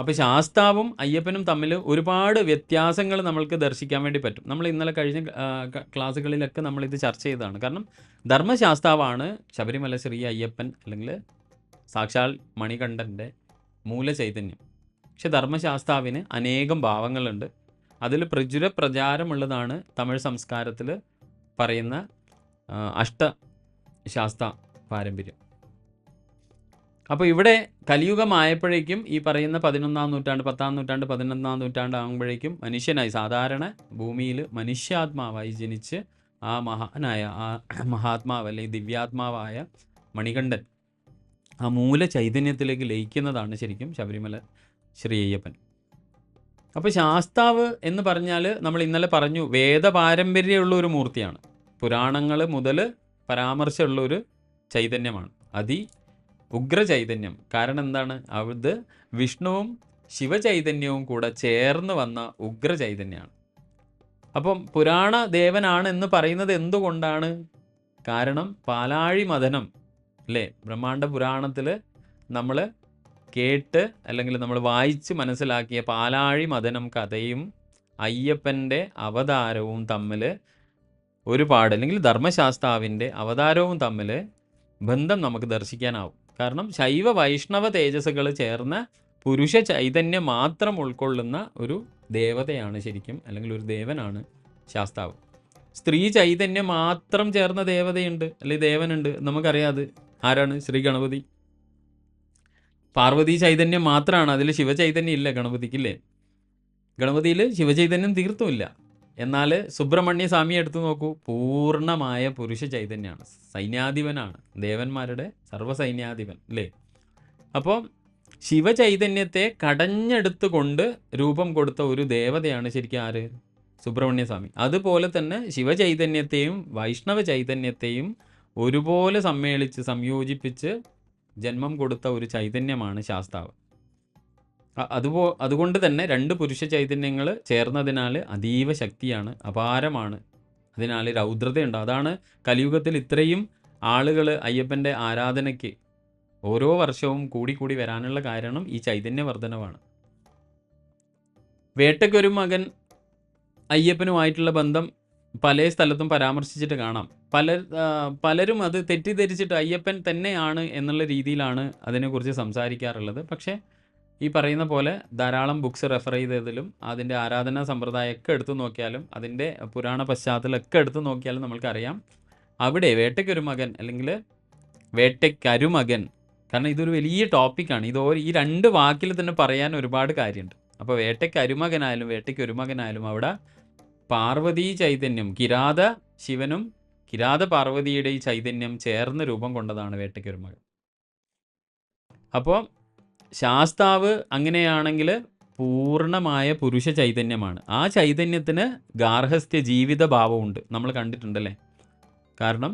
അപ്പോൾ ശാസ്താവും അയ്യപ്പനും തമ്മിൽ ഒരുപാട് വ്യത്യാസങ്ങൾ നമ്മൾക്ക് ദർശിക്കാൻ വേണ്ടി പറ്റും. നമ്മൾ ഇന്നലെ കഴിഞ്ഞ ക്ലാസ്സുകളിലൊക്കെ നമ്മളിത് ചർച്ച ചെയ്തതാണ്. കാരണം ധർമ്മശാസ്താവാണ് ശബരിമല ശ്രീ അയ്യപ്പൻ, അല്ലെങ്കിൽ സാക്ഷാൽ മണികണ്ഠൻ്റെ മൂലചൈതന്യം. പക്ഷെ ധർമ്മശാസ്താവിന് അനേകം ഭാവങ്ങളുണ്ട്. അതിൽ പ്രചാരമുള്ളതാണ് തമിഴ് സംസ്കാരത്തിൽ പറയുന്ന ശാസ്ത പാരമ്പര്യം. അപ്പോൾ ഇവിടെ കലിയുഗമായപ്പോഴേക്കും ഈ പറയുന്ന 11-ാം നൂറ്റാണ്ട്, 10-ാം നൂറ്റാണ്ട്, 11-ാം നൂറ്റാണ്ട് ആകുമ്പോഴേക്കും മനുഷ്യനായി സാധാരണ ഭൂമിയിൽ മനുഷ്യാത്മാവായി ജനിച്ച് ആ മഹാനായ ആ മഹാത്മാവ് അല്ലെങ്കിൽ ദിവ്യാത്മാവായ മണികണ്ഠൻ ആ മൂല ചൈതന്യത്തിലേക്ക് ലയിക്കുന്നതാണ് ശരിക്കും ശബരിമല ശ്രീ അയ്യപ്പൻ. അപ്പോൾ ശാസ്താവ് എന്ന് പറഞ്ഞാൽ നമ്മൾ ഇന്നലെ പറഞ്ഞു വേദപാരമ്പര്യമുള്ള ഒരു മൂർത്തിയാണ്. പുരാണങ്ങൾ മുതൽ പരാമർശമുള്ള ഒരു ചൈതന്യമാണ്, ഉഗ്ര ചൈതന്യം. കാരണം എന്താണ്? അത് വിഷ്ണുവും ശിവചൈതന്യവും കൂടെ ചേർന്ന് വന്ന ഉഗ്ര ചൈതന്യമാണ്. അപ്പം പുരാണ ദേവനാണ് എന്ന് പറയുന്നത് എന്തുകൊണ്ടാണ്? കാരണം പാലാഴി മഥനം അല്ലേ, ബ്രഹ്മാണ്ഡ പുരാണത്തിൽ നമ്മൾ കേട്ട് അല്ലെങ്കിൽ നമ്മൾ വായിച്ച് മനസ്സിലാക്കിയ പാലാഴി മഥനം കഥയും അയ്യപ്പൻ്റെ അവതാരവും തമ്മിൽ ഒരുപാട്, അല്ലെങ്കിൽ ധർമ്മശാസ്താവിൻ്റെ അവതാരവും തമ്മിൽ ബന്ധം നമുക്ക് ദർശിക്കാനാവും. കാരണം ശൈവ വൈഷ്ണവ തേജസ്സുകൾ ചേർന്ന പുരുഷ ചൈതന്യം മാത്രം ഉൾക്കൊള്ളുന്ന ഒരു ദേവതയാണ് ശരിക്കും, അല്ലെങ്കിൽ ഒരു ദേവനാണ് ശാസ്താവ്. സ്ത്രീ ചൈതന്യം മാത്രം ചേർന്ന ദേവതയുണ്ട്, അല്ലെങ്കിൽ ദേവനുണ്ട്, നമുക്കറിയാതെ. ആരാണ്? ശ്രീ ഗണപതി. പാർവതി ചൈതന്യം മാത്രമാണ്, അതിൽ ശിവചൈതന്യം ഇല്ല ഗണപതിക്കില്ലേ. ഗണപതിയിൽ ശിവചൈതന്യം തീർത്തുമില്ല. എന്നാൽ സുബ്രഹ്മണ്യ സ്വാമിയെ എടുത്തു നോക്കൂ, പൂർണ്ണമായ പുരുഷ ചൈതന്യമാണ്, സൈന്യാധിപനാണ്, ദേവന്മാരുടെ സർവ്വസൈന്യാധിപൻ അല്ലേ. അപ്പോൾ ശിവചൈതന്യത്തെ കടഞ്ഞെടുത്തുകൊണ്ട് രൂപം കൊടുത്ത ഒരു ദേവതയാണ് ശരിക്കും ആര്? സുബ്രഹ്മണ്യ സ്വാമി. അതുപോലെ തന്നെ ശിവചൈതന്യത്തെയും വൈഷ്ണവ ചൈതന്യത്തെയും ഒരുപോലെ സമ്മേളിച്ച് സംയോജിപ്പിച്ച് ജന്മം കൊടുത്ത ഒരു ചൈതന്യമാണ് ശാസ്താവ്. അതുകൊണ്ട് തന്നെ രണ്ട് പുരുഷ ചൈതന്യങ്ങൾ ചേർന്നതിനാൽ അതീവ ശക്തിയാണ്, അപാരമാണ്. അതിനാൽ രൗദ്രതയുണ്ട്. അതാണ് കലിയുഗത്തിൽ ഇത്രയും ആളുകൾ അയ്യപ്പൻ്റെ ആരാധനയ്ക്ക് ഓരോ വർഷവും കൂടി വരാനുള്ള കാരണം ഈ ചൈതന്യവർദ്ധനവാണ്. വേട്ടയ്ക്കൊരു മകൻ അയ്യപ്പനുമായിട്ടുള്ള ബന്ധം പല സ്ഥലത്തും പരാമർശിച്ചിട്ട് കാണാം. പലരും അത് തെറ്റിദ്ധരിച്ചിട്ട് അയ്യപ്പൻ തന്നെയാണ് എന്നുള്ള രീതിയിലാണ് അതിനെക്കുറിച്ച് സംസാരിക്കാറുള്ളത്. പക്ഷേ ഈ പറയുന്ന പോലെ ധാരാളം ബുക്സ് റെഫർ ചെയ്തതിലും അതിൻ്റെ ആരാധനാ സമ്പ്രദായമൊക്കെ എടുത്തു നോക്കിയാലും അതിൻ്റെ പുരാണ പശ്ചാത്തലമൊക്കെ എടുത്തു നോക്കിയാലും നമ്മൾക്കറിയാം അവിടെ വേട്ടയ്ക്കൊരു മകൻ അല്ലെങ്കിൽ വേട്ടയ്ക്കരുമകൻ, കാരണം ഇതൊരു വലിയ ടോപ്പിക്കാണ്. ഈ രണ്ട് വാക്കിൽ തന്നെ പറയാൻ ഒരുപാട് കാര്യമുണ്ട്. അപ്പോൾ വേട്ടയ്ക്കരുമകനായാലും വേട്ടയ്ക്കൊരുമകനായാലും അവിടെ പാർവതീ ചൈതന്യം, കിരാത ശിവനും കിരാത പാർവതിയുടെ ഈ ചൈതന്യം ചേർന്ന് രൂപം കൊണ്ടതാണ് വേട്ടയ്ക്കൊരുമകൻ. അപ്പോൾ ശാസ്താവ് അങ്ങനെയാണെങ്കിൽ പൂർണ്ണമായ പുരുഷ ചൈതന്യമാണ്. ആ ചൈതന്യത്തിന് ഗാർഹസ്ഥ്യ ജീവിത ഭാവമുണ്ട്, നമ്മൾ കണ്ടിട്ടുണ്ടല്ലേ. കാരണം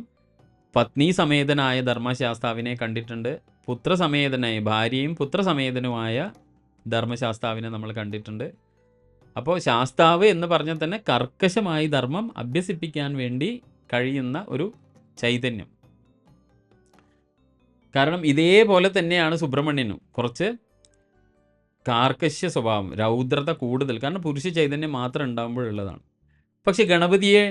പത്നി സമേതനായ ധർമ്മശാസ്താവിനെ കണ്ടിട്ടുണ്ട്, പുത്രസമേതനായ ഭാര്യയും പുത്രസമേതനുമായ ധർമ്മശാസ്താവിനെ നമ്മൾ കണ്ടിട്ടുണ്ട്. അപ്പോൾ ശാസ്താവ് എന്ന് പറഞ്ഞാൽ തന്നെ കർക്കശമായി ധർമ്മം അഭ്യസിപ്പിക്കാൻ വേണ്ടി കഴിയുന്ന ഒരു ചൈതന്യം. കാരണം ഇതേപോലെ തന്നെയാണ് സുബ്രഹ്മണ്യനും, കുറച്ച് കാർക്കശ്യ സ്വഭാവം, രൗദ്രത കൂടുതൽ, കാരണം പുരുഷ ചൈതന്യം മാത്രം ഉണ്ടാകുമ്പോഴുള്ളതാണ്. പക്ഷെ ഗണപതിയെ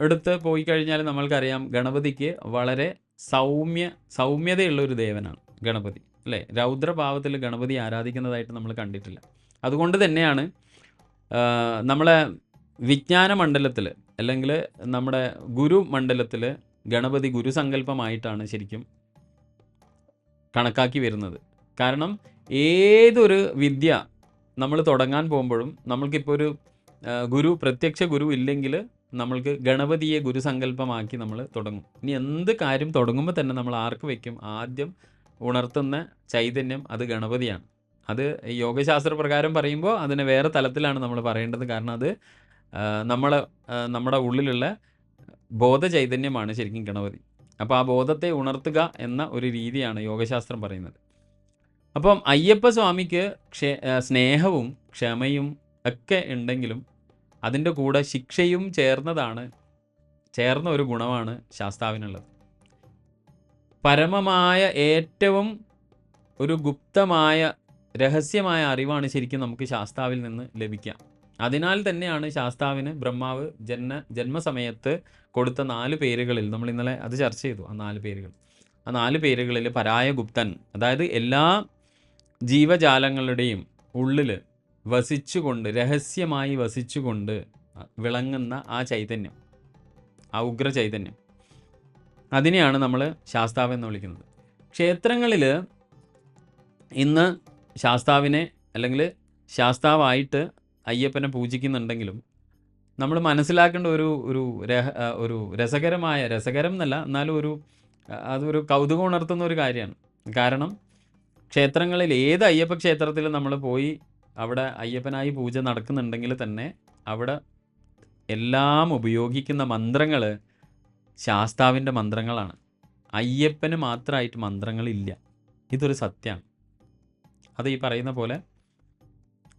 എടുത്ത് പോയി കഴിഞ്ഞാൽ നമ്മൾക്കറിയാം ഗണപതിക്ക് വളരെ സൗമ്യതയുള്ള ഒരു ദേവനാണ് ഗണപതി അല്ലേ. രൗദ്രഭാവത്തിൽ ഗണപതി ആരാധിക്കുന്നതായിട്ട് നമ്മൾ കണ്ടിട്ടില്ല. അതുകൊണ്ട് തന്നെയാണ് നമ്മളെ വിജ്ഞാന മണ്ഡലത്തിൽ അല്ലെങ്കിൽ നമ്മുടെ ഗുരുമണ്ഡലത്തിൽ ഗണപതി ഗുരുസങ്കല്പമായിട്ടാണ് ശരിക്കും കണക്കാക്കി വരുന്നത്. കാരണം ഏതൊരു വിദ്യ നമ്മൾ തുടങ്ങാൻ പോകുമ്പോഴും നമ്മൾക്കിപ്പോൾ ഒരു പ്രത്യക്ഷ ഗുരു ഇല്ലെങ്കിൽ നമ്മൾക്ക് ഗണപതിയെ ഗുരുസങ്കല്പമാക്കി നമ്മൾ തുടങ്ങും. ഇനി എന്ത് കാര്യം തുടങ്ങുമ്പോൾ തന്നെ നമ്മൾ ആർക്ക് വയ്ക്കും? ആദ്യം ഉണർത്തുന്ന ചൈതന്യം അത് ഗണപതിയാണ്. അത് യോഗശാസ്ത്ര പ്രകാരം പറയുമ്പോൾ അതിനെ വേറെ തലത്തിലാണ് നമ്മൾ പറയേണ്ടത്. കാരണം അത് നമ്മുടെ ഉള്ളിലുള്ള ബോധ ചൈതന്യമാണ് ശരിക്കും ഗണപതി. അപ്പോൾ ആ ബോധത്തെ ഉണർത്തുക എന്ന ഒരു രീതിയാണ് യോഗശാസ്ത്രം പറയുന്നത്. അപ്പം അയ്യപ്പ സ്വാമിക്ക് സ്നേഹവും ക്ഷമയും ഒക്കെ ഉണ്ടെങ്കിലും അതിൻ്റെ കൂടെ ശിക്ഷയും ചേർന്ന ഒരു ഗുണമാണ് ശാസ്താവിനുള്ളത്. പരമമായ ഏറ്റവും ഒരു ഗുപ്തമായ രഹസ്യമായ അറിവാണ് ശരിക്കും നമുക്ക് ശാസ്താവിൽ നിന്ന് ലഭിക്കുക. അതിനാൽ തന്നെയാണ് ശാസ്താവിന് ബ്രഹ്മാവ് ജന്മസമയത്ത് കൊടുത്ത 4 പേരുകളിൽ നമ്മൾ ഇന്നലെ അത് ചർച്ച ചെയ്തു. ആ 4 പേരുകളിൽ പരായഗുപ്തൻ, അതായത് എല്ലാ ജീവജാലങ്ങളുടെയും ഉള്ളിൽ വസിച്ചുകൊണ്ട് രഹസ്യമായി വസിച്ചുകൊണ്ട് വിളങ്ങുന്ന ആ ചൈതന്യം, ആ ഉഗ്ര ചൈതന്യം, അതിനെയാണ് നമ്മൾ ശാസ്താവ് എന്ന് വിളിക്കുന്നത്. ക്ഷേത്രങ്ങളിൽ ഇന്ന് ശാസ്താവിനെ അല്ലെങ്കിൽ ശാസ്താവായിട്ട് അയ്യപ്പനെ പൂജിക്കുന്നുണ്ടെങ്കിലും നമ്മൾ മനസ്സിലാക്കേണ്ട ഒരു രസകരം എന്നല്ല, എന്നാലും അതൊരു കൗതുകം ഉണർത്തുന്ന ഒരു കാര്യമാണ്. കാരണം ക്ഷേത്രങ്ങളിൽ ഏത് അയ്യപ്പ ക്ഷേത്രത്തിൽ നമ്മൾ പോയി അവിടെ അയ്യപ്പനായി പൂജ നടക്കുന്നുണ്ടെങ്കിൽ തന്നെ അവിടെ എല്ലാം ഉപയോഗിക്കുന്ന മന്ത്രങ്ങൾ ശാസ്താവിൻ്റെ മന്ത്രങ്ങളാണ്. അയ്യപ്പന് മാത്രമായിട്ട് മന്ത്രങ്ങളില്ല. ഇതൊരു സത്യമാണ്. അത് ഈ പറയുന്ന പോലെ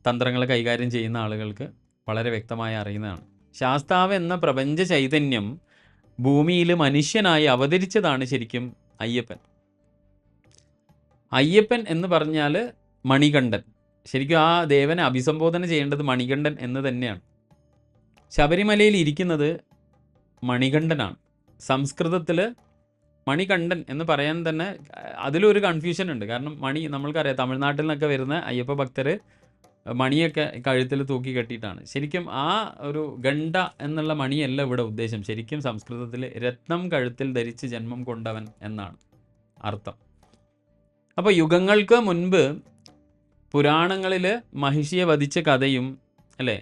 തന്ത്രങ്ങൾ കൈകാര്യം ചെയ്യുന്ന ആളുകൾക്ക് വളരെ വ്യക്തമായി അറിയുന്നതാണ്. ശാസ്താവ് എന്ന പ്രപഞ്ച ചൈതന്യം ഭൂമിയിൽ മനുഷ്യനായി അവതരിച്ചതാണ് ശരിക്കും അയ്യപ്പൻ. അയ്യപ്പൻ എന്ന് പറഞ്ഞാൽ മണികണ്ഠൻ. ശരിക്കും ആ ദേവനെ അഭിസംബോധന ചെയ്യേണ്ടത് മണികണ്ഠൻ എന്ന് തന്നെയാണ്. ശബരിമലയിൽ ഇരിക്കുന്നത് മണികണ്ഠനാണ്. സംസ്കൃതത്തിൽ മണികണ്ഠൻ എന്ന് പറയാൻ തന്നെ അതിലൊരു കൺഫ്യൂഷൻ ഉണ്ട്. കാരണം നമ്മൾക്കറിയാം, തമിഴ്നാട്ടിൽ നിന്നൊക്കെ വരുന്ന അയ്യപ്പ ഭക്തർ മണിയൊക്കെ കഴുത്തിൽ തൂക്കി കെട്ടിയിട്ടാണ്. ശരിക്കും ആ ഒരു ഗണ്ഡ എന്നുള്ള മണിയല്ല ഇവിടെ ഉദ്ദേശം. ശരിക്കും സംസ്കൃതത്തിൽ രത്നം കഴുത്തിൽ ധരിച്ച് ജന്മം കൊണ്ടവൻ എന്നാണ് അർത്ഥം. അപ്പോൾ യുഗങ്ങൾക്ക് മുൻപ് പുരാണങ്ങളിൽ മഹിഷിയെ വധിച്ച കഥയും അല്ലേ,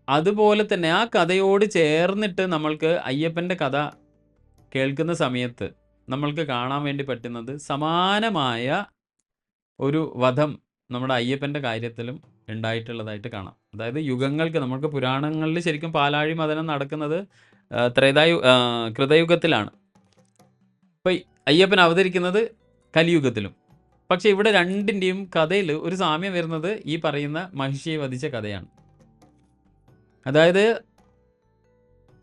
അതുപോലെ തന്നെ ആ കഥയോട് ചേർന്നിട്ട് നമ്മൾക്ക് അയ്യപ്പൻ്റെ കഥ കേൾക്കുന്ന സമയത്ത് നമ്മൾക്ക് കാണാൻ വേണ്ടി പറ്റുന്നത് സമാനമായ ഒരു വധം നമ്മുടെ അയ്യപ്പൻ്റെ കാര്യത്തിലും ഉണ്ടായിട്ടുള്ളതായിട്ട് കാണാം. അതായത് യുഗങ്ങൾക്ക് നമുക്ക് പുരാണങ്ങളിൽ ശരിക്കും പാലാഴി മദനം നടക്കുന്നത് കൃതയുഗത്തിലാണ്. അപ്പോൾ അയ്യപ്പൻ അവതരിക്കുന്നത് കലിയുഗത്തിലും. പക്ഷെ ഇവിടെ രണ്ടിൻ്റെയും കഥയിൽ ഒരു സാമ്യം വരുന്നത് ഈ പറയുന്ന മഹിഷിയെ വധിച്ച കഥയാണ്. അതായത്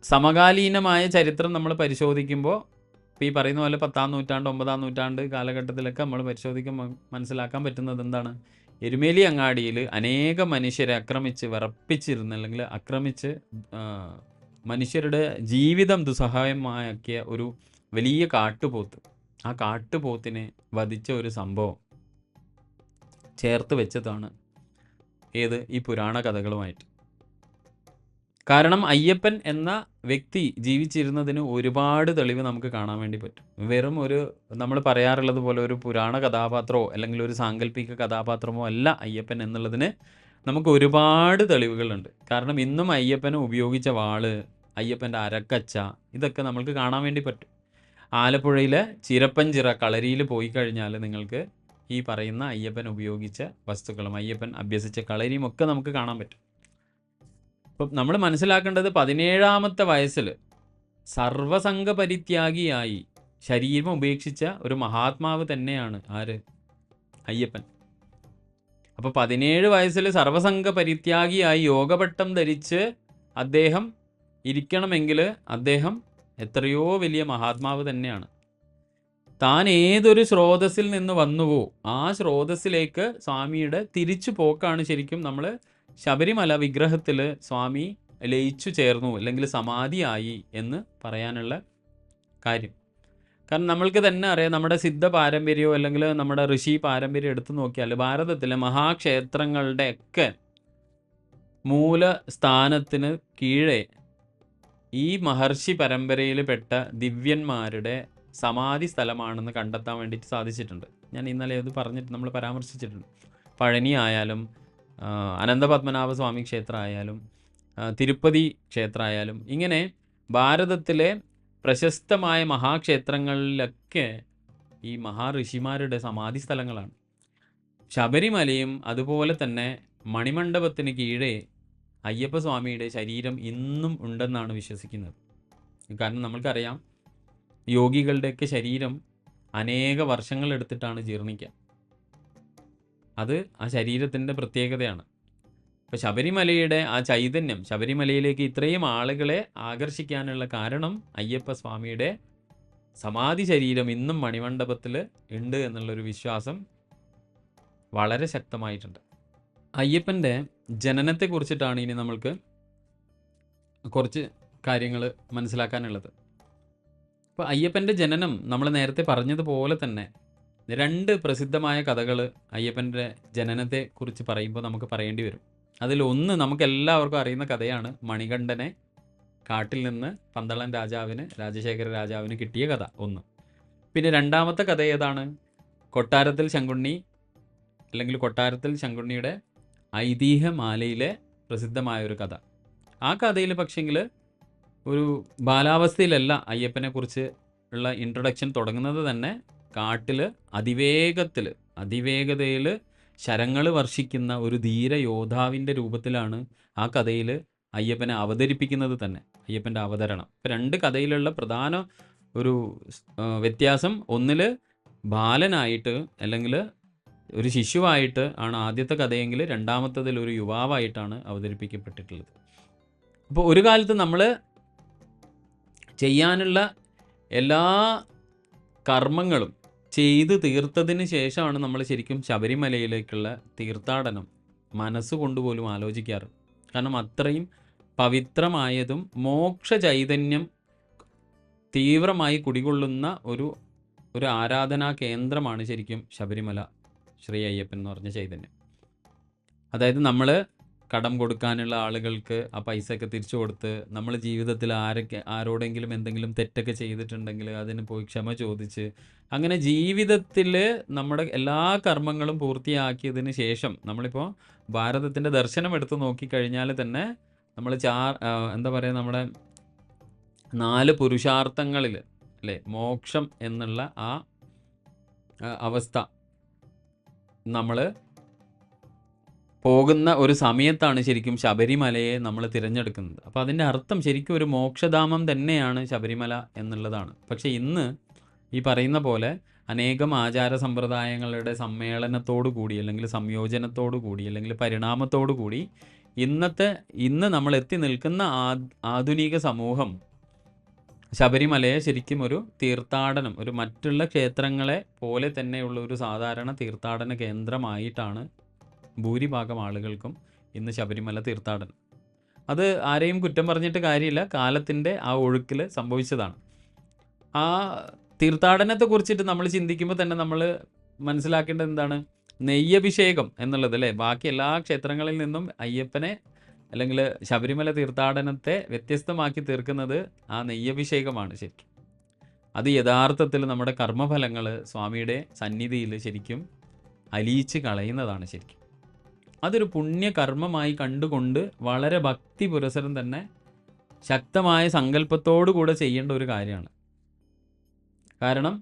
സമകാലീനമായ ചരിത്രം നമ്മൾ പരിശോധിക്കുമ്പോൾ ഇപ്പോൾ ഈ പറയുന്ന പോലെ 10-ാം നൂറ്റാണ്ട് 9-ാം നൂറ്റാണ്ട് കാലഘട്ടത്തിലൊക്കെ നമ്മൾ പരിശോധിക്കുമ്പോൾ മനസ്സിലാക്കാൻ പറ്റുന്നത് എന്താണ്? എരുമേലി അങ്ങാടിയിൽ അനേകം മനുഷ്യരെ വിറപ്പിച്ചിരുന്ന അല്ലെങ്കിൽ ആക്രമിച്ച് മനുഷ്യരുടെ ജീവിതം ദുസ്സഹായമാക്കിയ ഒരു വലിയ കാട്ടുപോത്ത്, ആ കാട്ടുപോത്തിനെ വധിച്ച ഒരു സംഭവം ചേർത്ത് വെച്ചതാണ് ഈ പുരാണ കഥകളുമായിട്ട്. കാരണം അയ്യപ്പൻ എന്ന വ്യക്തി ജീവിച്ചിരുന്നതിന് ഒരുപാട് തെളിവ് നമുക്ക് കാണാൻ വേണ്ടി പറ്റും. വെറും നമ്മൾ പറയാറുള്ളത് പോലെ ഒരു പുരാണ കഥാപാത്രമോ അല്ലെങ്കിൽ ഒരു സാങ്കല്പിക കഥാപാത്രമോ അല്ല അയ്യപ്പൻ എന്നുള്ളതിന് നമുക്ക് ഒരുപാട് തെളിവുകളുണ്ട്. കാരണം ഇന്നും അയ്യപ്പനെ ഉപയോഗിച്ച വാള്, അയ്യപ്പൻ്റെ അരക്കച്ച, ഇതൊക്കെ നമുക്ക് കാണാൻ വേണ്ടി പറ്റും. ആലപ്പുഴയിലെ ചിരപ്പഞ്ചിറ കളരിയിൽ പോയി കഴിഞ്ഞാൽ നിങ്ങൾക്ക് ഈ പറയുന്ന അയ്യപ്പൻ ഉപയോഗിച്ച വസ്തുക്കളും അയ്യപ്പൻ അഭ്യസിച്ച കളരിയും ഒക്കെ നമുക്ക് കാണാൻ പറ്റും. ഇപ്പം നമ്മൾ മനസ്സിലാക്കേണ്ടത് 17ാമത്തെ വയസ്സിൽ സർവസംഘ പരിത്യാഗിയായി ശരീരം ഉപേക്ഷിച്ച ഒരു മഹാത്മാവ് തന്നെയാണ് അയ്യപ്പൻ. അപ്പോൾ 17 വയസ്സിൽ സർവസംഘ പരിത്യാഗിയായി യോഗപട്ടം ധരിച്ച് അദ്ദേഹം ഇരിക്കണമെങ്കിൽ അദ്ദേഹം എത്രയോ വലിയ മഹാത്മാവ് തന്നെയാണ്. താൻ ഏതൊരു സ്രോതസ്സിൽ നിന്ന് വന്നുവോ ആ സ്രോതസ്സിലേക്ക് സ്വാമിയുടെ തിരിച്ചു പോക്കാണ് ശരിക്കും നമ്മൾ ശബരിമല വിഗ്രഹത്തിൽ സ്വാമി ലയിച്ചു ചേർന്നു അല്ലെങ്കിൽ സമാധിയായി എന്ന് പറയാനുള്ള കാര്യം. കാരണം നമ്മൾക്ക് തന്നെ അറിയാം, നമ്മുടെ സിദ്ധ പാരമ്പര്യമോ അല്ലെങ്കിൽ നമ്മുടെ ഋഷി പാരമ്പര്യം എടുത്തു നോക്കിയാൽ ഭാരതത്തിലെ മഹാക്ഷേത്രങ്ങളുടെയൊക്കെ മൂലസ്ഥാനത്തിന് കീഴെ ഈ മഹർഷി പരമ്പരയിൽ പെട്ട ദിവ്യന്മാരുടെ സമാധി സ്ഥലമാണെന്ന് കണ്ടെത്താൻ വേണ്ടിയിട്ട് സാധിച്ചിട്ടുണ്ട്. ഞാൻ ഇന്നലെ അത് പറഞ്ഞിട്ട് നമ്മൾ പരാമർശിച്ചിട്ടുണ്ട്. പഴനി ആയാലും അനന്തപത്മനാഭ സ്വാമി ക്ഷേത്രം ആയാലും തിരുപ്പതി ക്ഷേത്രമായാലും ഇങ്ങനെ ഭാരതത്തിലെ പ്രശസ്തമായ മഹാക്ഷേത്രങ്ങളിലൊക്കെ ഈ മഹാഋഷിമാരുടെ സമാധി സ്ഥലങ്ങളാണ്. ശബരിമലയും അതുപോലെ തന്നെ മണിമണ്ഡപത്തിന് കീഴേ അയ്യപ്പസ്വാമിയുടെ ശരീരം ഇന്നും ഉണ്ടെന്നാണ് വിശ്വസിക്കുന്നത്. കാരണം നമ്മൾക്കറിയാം, യോഗികളുടെയൊക്കെ ശരീരം അനേക വർഷങ്ങളെടുത്തിട്ടാണ് ജീർണിക്കുക. അത് ആ ശരീരത്തിൻ്റെ പ്രത്യേകതയാണ്. ഇപ്പോൾ ശബരിമലയുടെ ആ ചൈതന്യം ശബരിമലയിലേക്ക് ഇത്രയും ആളുകളെ ആകർഷിക്കാനുള്ള കാരണം അയ്യപ്പസ്വാമിയുടെ സമാധി ശരീരം ഇന്നും മണിമണ്ഡപത്തിൽ ഉണ്ട് എന്നുള്ളൊരു വിശ്വാസം വളരെ ശക്തമായിട്ടുണ്ട്. അയ്യപ്പൻ്റെ ജനനത്തെക്കുറിച്ചിട്ടാണ് ഇനി നമ്മൾക്ക് കുറച്ച് കാര്യങ്ങൾ മനസ്സിലാക്കാനുള്ളത്. അപ്പോൾ അയ്യപ്പൻ്റെ ജനനം നമ്മൾ നേരത്തെ പറഞ്ഞതുപോലെ തന്നെ 2 പ്രസിദ്ധമായ കഥകൾ അയ്യപ്പൻ്റെ ജനനത്തെക്കുറിച്ച് പറയുമ്പോൾ നമുക്ക് പറയേണ്ടി വരും. അതിലൊന്ന് നമുക്കെല്ലാവർക്കും അറിയുന്ന കഥയാണ് മണികണ്ഠനെ കാട്ടിൽ നിന്ന് പന്തളം രാജാവിന്, രാജശേഖര രാജാവിന് കിട്ടിയ കഥ ഒന്ന്. പിന്നെ രണ്ടാമത്തെ കഥ ഏതാണ്? കൊട്ടാരത്തിൽ ശങ്കുണ്ണി, അല്ലെങ്കിൽ കൊട്ടാരത്തിൽ ശങ്കുണ്ണിയുടെ ഐതിഹ്യമാലയിലെ പ്രസിദ്ധമായൊരു കഥ. ആ കഥയിൽ പക്ഷെങ്കിൽ ഒരു ബാലാവസ്ഥയിലല്ല അയ്യപ്പനെക്കുറിച്ച് ഉള്ള ഇൻട്രൊഡക്ഷൻ തുടങ്ങുന്നത് തന്നെ കാട്ടിൽ അതിവേഗതയിൽ ശരങ്ങൾ വർഷിക്കുന്ന ഒരു ധീര യോദ്ധാവിൻ്റെ രൂപത്തിലാണ് ആ കഥയിൽ അയ്യപ്പനെ അവതരിപ്പിക്കുന്നത് തന്നെ, അയ്യപ്പൻ്റെ അവതരണം. ഇപ്പം രണ്ട് കഥയിലുള്ള പ്രധാന ഒരു വ്യത്യാസം, ഒന്നിൽ ബാലനായിട്ട് അല്ലെങ്കിൽ ഒരു ശിശുവായിട്ട് ആണ് ആദ്യത്തെ കഥയെങ്കിൽ രണ്ടാമത്തതിൽ ഒരു യുവാവായിട്ടാണ് അവതരിപ്പിക്കപ്പെട്ടിട്ടുള്ളത്. അപ്പോൾ ഒരു കാലത്ത് നമ്മൾ ചെയ്യാനുള്ള എല്ലാ കർമ്മങ്ങളും ചെയ്ത് തീർത്തതിന് ശേഷമാണ് നമ്മൾ ശരിക്കും ശബരിമലയിലേക്കുള്ള തീർത്ഥാടനം മനസ്സുകൊണ്ടുപോലും ആലോചിക്കാറ്. കാരണം അത്രയും പവിത്രമായതും മോക്ഷ ചൈതന്യം തീവ്രമായി കുടികൊള്ളുന്ന ഒരു ആരാധനാ കേന്ദ്രമാണ് ശരിക്കും ശബരിമല ശ്രീ അയ്യപ്പൻ എന്ന് പറഞ്ഞ ചൈതന്യം. അതായത് നമ്മൾ കടം കൊടുക്കാനുള്ള ആളുകൾക്ക് ആ പൈസയൊക്കെ തിരിച്ചു കൊടുത്ത്, നമ്മൾ ജീവിതത്തിൽ ആരോടെങ്കിലും എന്തെങ്കിലും തെറ്റൊക്കെ ചെയ്തിട്ടുണ്ടെങ്കിൽ അതിന് പോയി ക്ഷമ ചോദിച്ച്, അങ്ങനെ ജീവിതത്തിൽ നമ്മുടെ എല്ലാ കർമ്മങ്ങളും പൂർത്തിയാക്കിയതിന് ശേഷം നമ്മളിപ്പോൾ ഭാരതത്തിൻ്റെ ദർശനം എടുത്ത് നോക്കിക്കഴിഞ്ഞാൽ തന്നെ നമ്മൾ എന്താ പറയുക, നമ്മുടെ 4 പുരുഷാർത്ഥങ്ങളിൽ അല്ലേ മോക്ഷം എന്നുള്ള ആ അവസ്ഥ നമ്മൾ പോകുന്ന ഒരു സമയത്താണ് ശരിക്കും ശബരിമലയെ നമ്മൾ തിരഞ്ഞെടുക്കുന്നത്. അപ്പോൾ അതിൻ്റെ അർത്ഥം ശരിക്കും ഒരു മോക്ഷധാമം തന്നെയാണ് ശബരിമല എന്നുള്ളതാണ്. പക്ഷേ ഇന്ന് ഈ പറയുന്ന പോലെ അനേകം ആചാര സമ്പ്രദായങ്ങളുടെ സമ്മേളനത്തോടു കൂടി, അല്ലെങ്കിൽ സംയോജനത്തോടു കൂടി, അല്ലെങ്കിൽ പരിണാമത്തോടു കൂടി ഇന്ന് നമ്മൾ എത്തി നിൽക്കുന്ന ആധുനിക സമൂഹം ശബരിമലയെ ശരിക്കും ഒരു തീർത്ഥാടനം, ഒരു മറ്റുള്ള ക്ഷേത്രങ്ങളെ പോലെ തന്നെയുള്ള ഒരു സാധാരണ തീർത്ഥാടന കേന്ദ്രമായിട്ടാണ് ഭൂരിഭാഗം ആളുകൾക്കും ഇന്ന് ശബരിമല തീർത്ഥാടനം. അത് ആരെയും കുറ്റം പറഞ്ഞിട്ട് കാര്യമില്ല, കാലത്തിൻ്റെ ആ ഒഴുക്കിൽ സംഭവിച്ചതാണ്. ആ തീർത്ഥാടനത്തെക്കുറിച്ചിട്ട് നമ്മൾ ചിന്തിക്കുമ്പോൾ തന്നെ നമ്മൾ മനസ്സിലാക്കേണ്ടത് എന്താണ്? നെയ്യഭിഷേകം എന്നുള്ളത് അല്ലേ, ബാക്കി എല്ലാ ക്ഷേത്രങ്ങളിൽ നിന്നും അയ്യപ്പനെ അല്ലെങ്കിൽ ശബരിമല തീർത്ഥാടനത്തെ വ്യത്യസ്തമാക്കി തീർക്കുന്നത് ആ നെയ്യഭിഷേകമാണ് ശരിക്കും. അത് യഥാർത്ഥത്തിൽ നമ്മുടെ കർമ്മഫലങ്ങൾ സ്വാമിയുടെ സന്നിധിയിൽ ശരിക്കും അലിയിച്ച് കളയുന്നതാണ് ശരിക്കും. അതൊരു പുണ്യകർമ്മമായി കണ്ടുകൊണ്ട് വളരെ ഭക്തി പുരസരം തന്നെ ശക്തമായ സങ്കല്പത്തോടു കൂടെ ചെയ്യേണ്ട ഒരു കാര്യമാണ്. കാരണം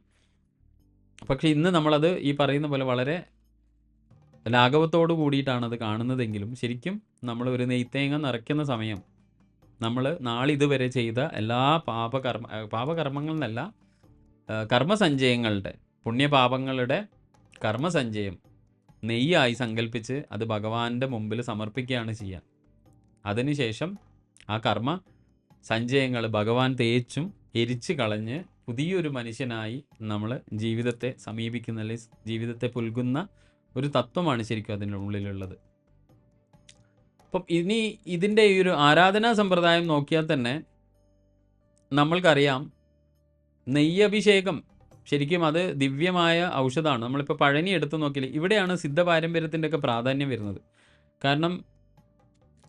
പക്ഷേ ഇന്ന് നമ്മളത് ഈ പറയുന്ന പോലെ വളരെ ലാഘവത്തോടു കൂടിയിട്ടാണ് അത് കാണുന്നതെങ്കിലും ശരിക്കും നമ്മൾ ഒരു നെയ്ത്തേങ്ങ നിറയ്ക്കുന്ന സമയം നമ്മൾ നാളിതുവരെ ചെയ്ത എല്ലാ പാപകർമ്മങ്ങളിൽ നിന്നല്ല, കർമ്മസഞ്ചയങ്ങളുടെ, പുണ്യപാപങ്ങളുടെ കർമ്മസഞ്ചയം നെയ്യായി സങ്കല്പിച്ച് അത് ഭഗവാന്റെ മുമ്പിൽ സമർപ്പിക്കുകയാണ് ചെയ്യുക. അതിനുശേഷം ആ കർമ്മ സഞ്ചയങ്ങൾ ഭഗവാൻ തേച്ചും എരിച്ച് കളഞ്ഞ് പുതിയൊരു മനുഷ്യനായി നമ്മൾ ജീവിതത്തെ സമീപിക്കുന്ന, അല്ലെങ്കിൽ ജീവിതത്തെ പുൽകുന്ന ഒരു തത്വമാണ് ശരിക്കും അതിൻ്റെ ഉള്ളിലുള്ളത്. അപ്പം ഇനി ഇതിൻ്റെ ഈ ഒരു ആരാധനാ സമ്പ്രദായം നോക്കിയാൽ തന്നെ നമ്മൾക്കറിയാം, നെയ്യഭിഷേകം ശരിക്കും അത് ദിവ്യമായ ഔഷധമാണ്. നമ്മളിപ്പോൾ പഴനി എടുത്തു നോക്കിയാൽ ഇവിടെയാണ് സിദ്ധ പാരമ്പര്യത്തിൻ്റെ ഒക്കെ പ്രാധാന്യം വരുന്നത്. കാരണം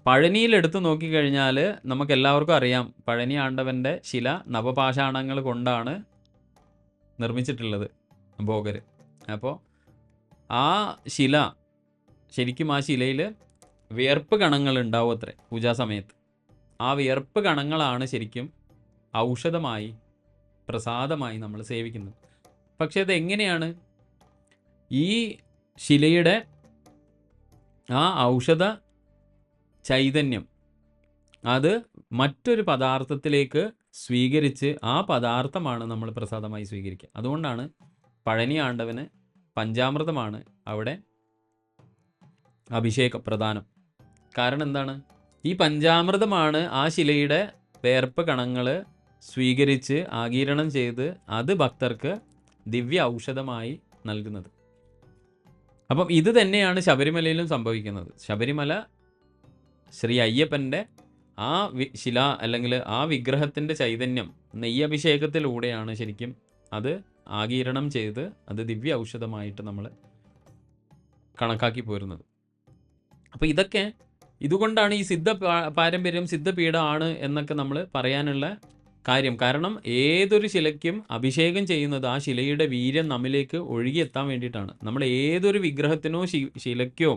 പഴനിയിൽ എടുത്തു നോക്കിക്കഴിഞ്ഞാൽ നമുക്കെല്ലാവർക്കും അറിയാം, പഴനി ആണ്ടവൻ്റെ ശില നവപാഷാണങ്ങൾ കൊണ്ടാണ് നിർമ്മിച്ചിട്ടുള്ളത് ഭോഗർ. അപ്പോൾ ആ ശില ശരിക്കും ആ ശിലയിൽ വിയർപ്പ് കണങ്ങൾ ഉണ്ടാവും അത്രേ പൂജാസമയത്ത്. ആ വിയർപ്പ് കണങ്ങളാണ് ശരിക്കും ഔഷധമായി, പ്രസാദമായി നമ്മൾ സേവിക്കുന്നത്. പക്ഷേ അതെങ്ങനെയാണ് ഈ ശിലയുടെ ആ ഔഷധ ചൈതന്യം അത് മറ്റൊരു പദാർത്ഥത്തിലേക്ക് സ്വീകരിച്ച് ആ പദാർത്ഥമാണ് നമ്മൾ പ്രസാദമായി സ്വീകരിക്കുക. അതുകൊണ്ടാണ് പഴനി ആണ്ടവന് പഞ്ചാമൃതമാണ് അവിടെ അഭിഷേക പ്രധാനം. കാരണം എന്താണ്? ഈ പഞ്ചാമൃതമാണ് ആ ശിലയുടെ വേർപ്പ് കണങ്ങൾ സ്വീകരിച്ച് ആഗിരണം ചെയ്ത് അത് ഭക്തർക്ക് ദിവ്യ ഔഷധമായി നൽകുന്നത്. അപ്പം ഇത് തന്നെയാണ് ശബരിമലയിലും സംഭവിക്കുന്നത്. ശബരിമല ശ്രീ അയ്യപ്പൻ്റെ ആ ശില അല്ലെങ്കിൽ ആ വിഗ്രഹത്തിൻ്റെ ചൈതന്യം നെയ്യഭിഷേകത്തിലൂടെയാണ് ശരിക്കും അത് ആഗിരണം ചെയ്ത് അത് ദിവ്യ ഔഷധമായിട്ട് നമ്മൾ കണക്കാക്കി പോരുന്നത്. അപ്പോൾ ഇതൊക്കെ ഇതുകൊണ്ടാണ് ഈ പാരമ്പര്യം സിദ്ധപീഠമാണ് എന്നൊക്കെ നമ്മൾ പറയാനുള്ള കാര്യം. കാരണം ഏതൊരു ശിലയ്ക്കും അഭിഷേകം ചെയ്യുന്നത് ആ ശിലയുടെ വീര്യം നമ്മിലേക്ക് ഒഴുകിയെത്താൻ വേണ്ടിയിട്ടാണ്. നമ്മൾ ഏതൊരു വിഗ്രഹത്തിനോ ശിലയ്ക്കോ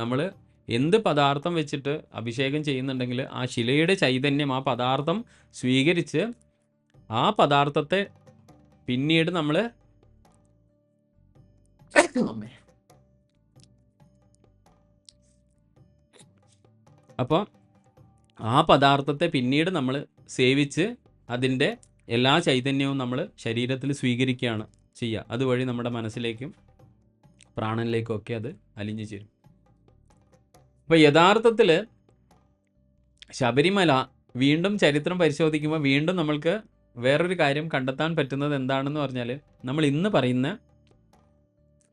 നമ്മൾ എന്ത് പദാർത്ഥം വെച്ചിട്ട് അഭിഷേകം ചെയ്യുന്നുണ്ടെങ്കിൽ ആ ശിലയുടെ ചൈതന്യം ആ പദാർത്ഥം സ്വീകരിച്ച് ആ പദാർത്ഥത്തെ പിന്നീട് നമ്മൾ അപ്പോൾ ആ പദാർത്ഥത്തെ പിന്നീട് നമ്മൾ സേവിച്ച് അതിൻ്റെ എല്ലാ ചൈതന്യവും നമ്മൾ ശരീരത്തിൽ സ്വീകരിക്കുകയാണ് ചെയ്യുക. അതുവഴി നമ്മുടെ മനസ്സിലേക്കും പ്രാണനിലേക്കും ഒക്കെ അത് അലിഞ്ഞു ചേരും. അപ്പോൾ യഥാർത്ഥത്തിൽ ശബരിമല വീണ്ടും ചരിത്രം പരിശോധിക്കുമ്പോൾ വീണ്ടും നമ്മൾക്ക് വേറൊരു കാര്യം കണ്ടെത്താൻ പറ്റുന്നത് എന്താണെന്ന് പറഞ്ഞാൽ, നമ്മൾ ഇന്ന് പറയുന്ന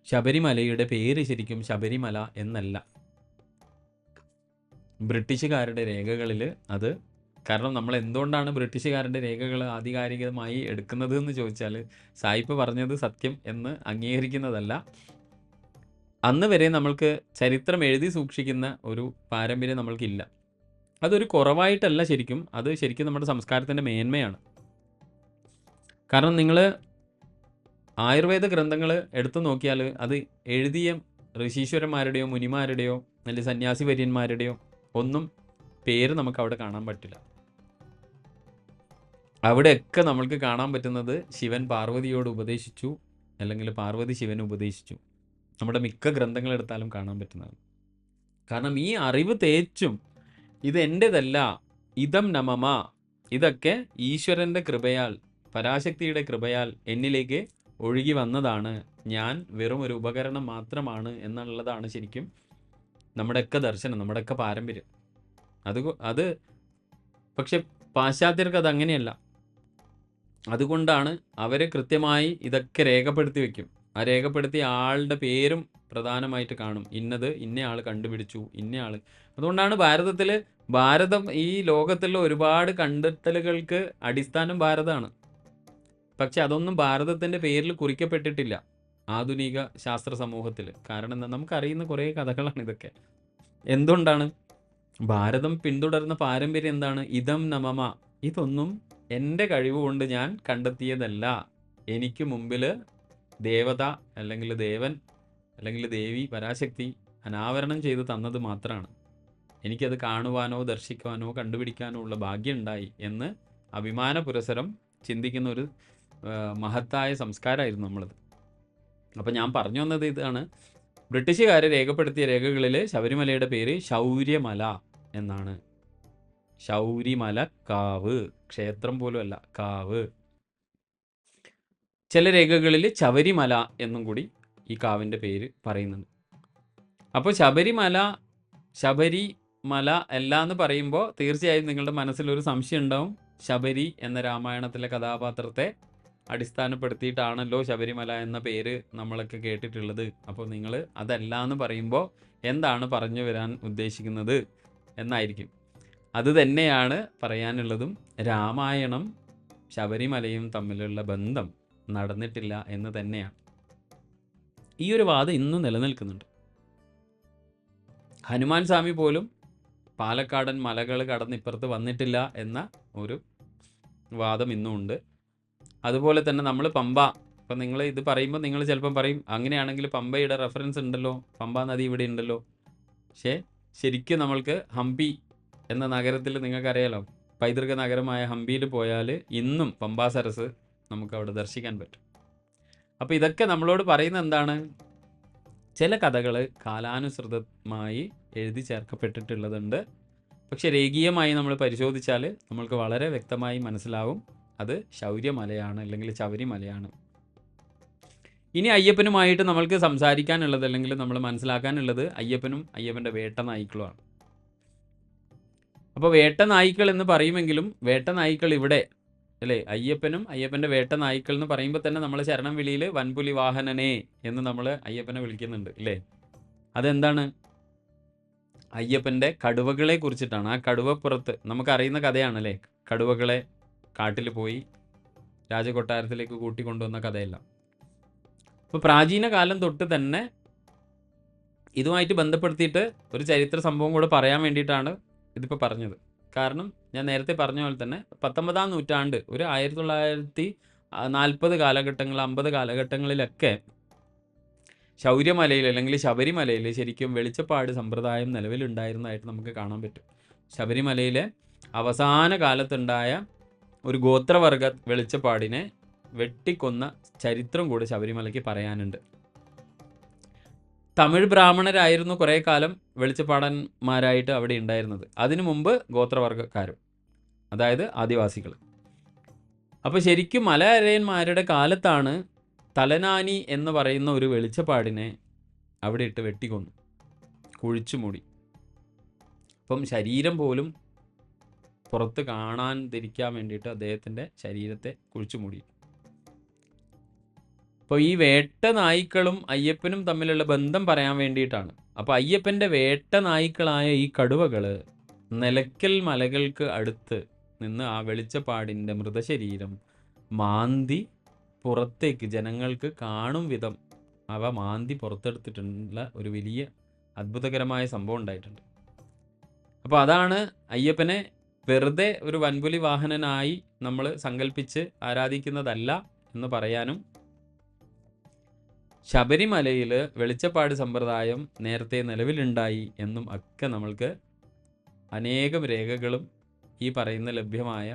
ശബരിമലയുടെ പേര് ശരിക്കും ശബരിമല എന്നല്ല. ബ്രിട്ടീഷുകാരുടെ രേഖകളിൽ അത്, കാരണം നമ്മൾ എന്തുകൊണ്ടാണ് ബ്രിട്ടീഷുകാരുടെ രേഖകൾ ആധികാരികമായി എടുക്കുന്നത് എന്ന് ചോദിച്ചാൽ, സായിപ്പ് പറഞ്ഞത് സത്യം എന്ന് അംഗീകരിക്കുന്നതല്ല. അന്ന് വരെ നമ്മൾക്ക് ചരിത്രം എഴുതി സൂക്ഷിക്കുന്ന ഒരു പാരമ്പര്യം നമ്മൾക്കില്ല. അതൊരു കുറവായിട്ടല്ല ശരിക്കും, അത് ശരിക്കും നമ്മുടെ സംസ്കാരത്തിൻ്റെ മേന്മയാണ്. കാരണം നിങ്ങൾ ആയുർവേദ ഗ്രന്ഥങ്ങൾ എടുത്തു നോക്കിയാൽ അത് എഴുതിയ ഋഷീശ്വരന്മാരുടെയോ മുനിമാരുടെയോ അല്ലെങ്കിൽ സന്യാസി വര്യന്മാരുടെയോ ഒന്നും പേര് നമുക്ക് അവിടെ കാണാൻ പറ്റില്ല. അവിടെയൊക്കെ നമ്മൾക്ക് കാണാൻ പറ്റുന്നത് ശിവൻ പാർവതിയോട് ഉപദേശിച്ചു, അല്ലെങ്കിൽ പാർവതി ശിവന് ഉപദേശിച്ചു. നമ്മുടെ മിക്ക ഗ്രന്ഥങ്ങളെടുത്താലും കാണാൻ പറ്റുന്നതാണ്. കാരണം ഈ അറിവ് തേച്ചും ഇത് എൻ്റെതല്ല, ഇതം നമമ, ഇതൊക്കെ ഈശ്വരൻ്റെ കൃപയാൽ, പരാശക്തിയുടെ കൃപയാൽ എന്നിലേക്ക് ഒഴുകി വന്നതാണ്, ഞാൻ വെറും ഒരു ഉപകരണം മാത്രമാണ് എന്നുള്ളതാണ് ശരിക്കും നമ്മുടെയൊക്കെ ദർശനം, നമ്മുടെയൊക്കെ പാരമ്പര്യം. അത് പക്ഷെ പാശ്ചാത്യർക്ക് അത് അങ്ങനെയല്ല. അതുകൊണ്ടാണ് അവർ കൃത്യമായി ഇതൊക്കെ രേഖപ്പെടുത്തി വയ്ക്കും. ആ രേഖപ്പെടുത്തിയ ആളുടെ പേരും പ്രധാനമായിട്ട് കാണും. ഇന്നത് ഇന്നയാൾ കണ്ടുപിടിച്ചു, ഇന്നയാൾ. അതുകൊണ്ടാണ് ഭാരതം ഈ ലോകത്തിലുള്ള ഒരുപാട് കണ്ടെത്തലുകൾക്ക് അടിസ്ഥാനം ഭാരതമാണ്. പക്ഷെ അതൊന്നും ഭാരതത്തിൻ്റെ പേരിൽ കുറിക്കപ്പെട്ടിട്ടില്ല ആധുനിക ശാസ്ത്ര സമൂഹത്തിൽ. കാരണം എന്താ, നമുക്കറിയുന്ന കുറേ കഥകളാണ് ഇതൊക്കെ. എന്തുകൊണ്ടാണ്? ഭാരതം പിന്തുടർന്ന പാരമ്പര്യം എന്താണ്? ഇതം നമമ, ഇതൊന്നും എൻ്റെ കഴിവ് കൊണ്ട് ഞാൻ കണ്ടെത്തിയതല്ല, എനിക്ക് മുമ്പിൽ ദേവത അല്ലെങ്കിൽ ദേവൻ അല്ലെങ്കിൽ ദേവി പരാശക്തി അനാവരണം ചെയ്ത് തന്നത് മാത്രമാണ്. എനിക്കത് കാണുവാനോ ദർശിക്കുവാനോ കണ്ടുപിടിക്കാനോ ഉള്ള ഭാഗ്യം ഉണ്ടായി എന്ന് അഭിമാന പുരസരം ചിന്തിക്കുന്ന ഒരു മഹത്തായ സംസ്കാരമായിരുന്നു നമ്മളത്. അപ്പോൾ ഞാൻ പറഞ്ഞു വന്നത് ഇതാണ്, ബ്രിട്ടീഷുകാർ രേഖപ്പെടുത്തിയ രേഖകളിൽ ശബരിമലയുടെ പേര് ശൗര്യമല എന്നാണ്. ശൗരിമല കാവ്, ക്ഷേത്രം പോലും അല്ല, കാവ്. ചില രേഖകളിൽ ശബരിമല എന്നും കൂടി ഈ കാവിൻ്റെ പേര് പറയുന്നുണ്ട്. അപ്പോൾ ശബരിമല അല്ല എന്ന് പറയുമ്പോൾ തീർച്ചയായും നിങ്ങളുടെ മനസ്സിലൊരു സംശയം ഉണ്ടാവും, ശബരി എന്ന രാമായണത്തിലെ കഥാപാത്രത്തെ അടിസ്ഥാനപ്പെടുത്തിയിട്ടാണല്ലോ ശബരിമല എന്ന പേര് നമ്മളൊക്കെ കേട്ടിട്ടുള്ളത്. അപ്പോൾ നിങ്ങൾ അതല്ല എന്ന് പറയുമ്പോൾ എന്താണ് പറഞ്ഞു വരാൻ ഉദ്ദേശിക്കുന്നത് എന്നായിരിക്കും. അത് തന്നെയാണ് പറയാനുള്ളതും. രാമായണം ശബരിമലയും തമ്മിലുള്ള ബന്ധം നടന്നിട്ടില്ല എന്ന് തന്നെയാണ്. ഈ ഒരു വാദം ഇന്നും നിലനിൽക്കുന്നുണ്ട്. ഹനുമാൻ സ്വാമി പോലും പാലക്കാടൻ മലകൾ കടന്ന് ഇപ്പുറത്ത് വന്നിട്ടില്ല എന്ന ഒരു വാദം ഇന്നും ഉണ്ട്. അതുപോലെ തന്നെ നമ്മൾ പമ്പ, ഇപ്പം നിങ്ങൾ ഇത് പറയുമ്പോൾ നിങ്ങൾ ചിലപ്പം പറയും, അങ്ങനെയാണെങ്കിൽ പമ്പയുടെ റെഫറൻസ് ഉണ്ടല്ലോ, പമ്പ നദി ഇവിടെ ഉണ്ടല്ലോ. പക്ഷേ ശരിക്കും നമ്മൾക്ക് ഹംപി എന്ന നഗരത്തിൽ നിങ്ങൾക്കറിയാലോ, പൈതൃക നഗരമായ ഹംപിയിൽ പോയാൽ ഇന്നും പമ്പാ സരസ് നമുക്ക് അവിടെ ദർശിക്കാൻ പറ്റും. അപ്പോൾ ഇതൊക്കെ നമ്മളോട് പറയുന്നത് എന്താണ്? ചില കഥകൾ കാലാനുസൃതമായി എഴുതി ചേർക്കപ്പെട്ടിട്ടുള്ളതുണ്ട്. പക്ഷെ രേഖീയമായി നമ്മൾ പരിശോധിച്ചാൽ നമ്മൾക്ക് വളരെ വ്യക്തമായി മനസ്സിലാവും അത് ശൗര്യമലയാണ് അല്ലെങ്കിൽ ശബരിമലയാണ്. ഇനി അയ്യപ്പനുമായിട്ട് നമ്മൾക്ക് സംസാരിക്കാനുള്ളത് അല്ലെങ്കിൽ നമ്മൾ മനസ്സിലാക്കാനുള്ളത് അയ്യപ്പനും അയ്യപ്പൻ്റെ വേട്ട നായ്ക്കളുമാണ്. അപ്പോൾ വേട്ട നായ്ക്കൾ എന്ന് പറയുമെങ്കിലും വേട്ട നായ്ക്കൾ ഇവിടെ അല്ലേ, അയ്യപ്പനും അയ്യപ്പൻ്റെ വേട്ട നായ്ക്കൾ എന്ന് പറയുമ്പോൾ തന്നെ നമ്മൾ ശരണം വിളിയിൽ വൻപുലി വാഹനനെ എന്ന് നമ്മൾ അയ്യപ്പനെ വിളിക്കുന്നുണ്ട് അല്ലേ. അതെന്താണ്? അയ്യപ്പൻ്റെ കടുവകളെ കുറിച്ചിട്ടാണ്. ആ കടുവപ്പുറത്ത് നമുക്കറിയുന്ന കഥയാണ് അല്ലേ, കടുവകളെ കാട്ടിൽ പോയി രാജകൊട്ടാരത്തിലേക്ക് കൂട്ടിക്കൊണ്ടുവന്ന കഥയല്ല. അപ്പോൾ പ്രാചീന കാലം തൊട്ട് തന്നെ ഇതുമായിട്ട് ബന്ധപ്പെടുത്തിയിട്ട് ഒരു ചരിത്ര സംഭവം കൂടെ പറയാൻ വേണ്ടിയിട്ടാണ് ഇതിപ്പോൾ പറഞ്ഞത്. കാരണം ഞാൻ നേരത്തെ പറഞ്ഞ പോലെ തന്നെ 19-ാം നൂറ്റാണ്ട് ഒരു 1940 കാലഘട്ടങ്ങൾ 50 കാലഘട്ടങ്ങളിലൊക്കെ ശൗര്യമലയിൽ അല്ലെങ്കിൽ ശബരിമലയിൽ ശരിക്കും വെളിച്ചപ്പാട് സമ്പ്രദായം നിലവിലുണ്ടായിരുന്നതായിട്ട് നമുക്ക് കാണാൻ പറ്റും. ശബരിമലയിലെ അവസാന കാലത്തുണ്ടായ ഒരു ഗോത്രവർഗ വെളിച്ചപ്പാടിനെ വെട്ടിക്കൊന്ന ചരിത്രം കൂടി ശബരിമലയ്ക്ക് പറയാനുണ്ട്. തമിഴ് ബ്രാഹ്മണരായിരുന്നു കുറേ കാലം വെളിച്ചപ്പാടന്മാരായിട്ട് അവിടെ ഉണ്ടായിരുന്നത്. അതിനു മുമ്പ് ഗോത്രവർഗക്കാരും, അതായത് ആദിവാസികൾ. അപ്പോൾ ശരിക്കും മലയരയന്മാരുടെ കാലത്താണ് തലനാനി എന്ന് പറയുന്ന ഒരു വെളിച്ചപ്പാടിനെ അവിടെ ഇട്ട് വെട്ടിക്കൊന്നു, കുഴിച്ചു മൂടി. അപ്പം ശരീരം പോലും പുറത്ത് കാണാതിരിക്കാൻ വേണ്ടിയിട്ട് അദ്ദേഹത്തിൻ്റെ ശരീരത്തെ കുഴിച്ചു മൂടി. അപ്പോൾ ഈ വേട്ട നായ്ക്കളും അയ്യപ്പനും തമ്മിലുള്ള ബന്ധം പറയാൻ വേണ്ടിയിട്ടാണ്. അപ്പോൾ അയ്യപ്പൻ്റെ വേട്ട നായ്ക്കളായ ഈ കടുവകൾ നിലയ്ക്കൽ മലകൾക്ക് അടുത്ത് നിന്ന് ആ വെളിച്ചപ്പാടിൻ്റെ മൃതശരീരം മാന്തി പുറത്തേക്ക് ജനങ്ങൾക്ക് കാണും വിധം അവ മാന്തി പുറത്തെടുത്തിട്ടുള്ള ഒരു വലിയ അത്ഭുതകരമായ സംഭവം ഉണ്ടായിട്ടുണ്ട്. അപ്പോൾ അതാണ് അയ്യപ്പനെ വെറുതെ ഒരു വൻപുലി വാഹനനായി നമ്മൾ സങ്കല്പിച്ച് ആരാധിക്കുന്നതല്ല എന്ന് പറയാനും, ശബരിമലയിൽ വെളിച്ചപ്പാട് സമ്പ്രദായം നേരത്തെ നിലവിലുണ്ടായി എന്നും ഒക്കെ നമ്മൾക്ക് അനേകം രേഖകളും ഈ പറയുന്ന ലഭ്യമായ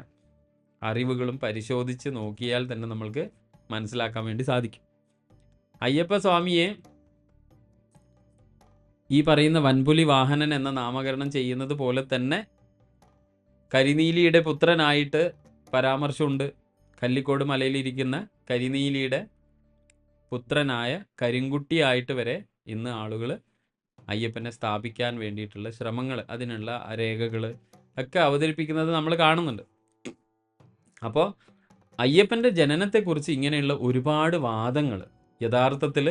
അറിവുകളും പരിശോധിച്ച് നോക്കിയാൽ തന്നെ നമ്മൾക്ക് മനസ്സിലാക്കാൻ വേണ്ടി സാധിക്കും. അയ്യപ്പ സ്വാമിയെ ഈ പറയുന്ന വൻപുലി വാഹനൻ എന്ന നാമകരണം ചെയ്യുന്നത് പോലെ തന്നെ കരിനീലിയുടെ പുത്രനായിട്ട് പരാമർശമുണ്ട്. കല്ലിക്കോട് മലയിലിരിക്കുന്ന കരിനീലിയുടെ പുത്രനായ കരിങ്കുട്ടിയായിട്ട് വരെ ഇന്ന് ആളുകൾ അയ്യപ്പനെ സ്ഥാപിക്കാൻ വേണ്ടിയിട്ടുള്ള ശ്രമങ്ങൾ, അതിനുള്ള രേഖകൾ ഒക്കെ അവതരിപ്പിക്കുന്നത് നമ്മൾ കാണുന്നുണ്ട്. അപ്പോൾ അയ്യപ്പൻ്റെ ജനനത്തെക്കുറിച്ച് ഇങ്ങനെയുള്ള ഒരുപാട് വാദങ്ങൾ, യഥാർത്ഥത്തിൽ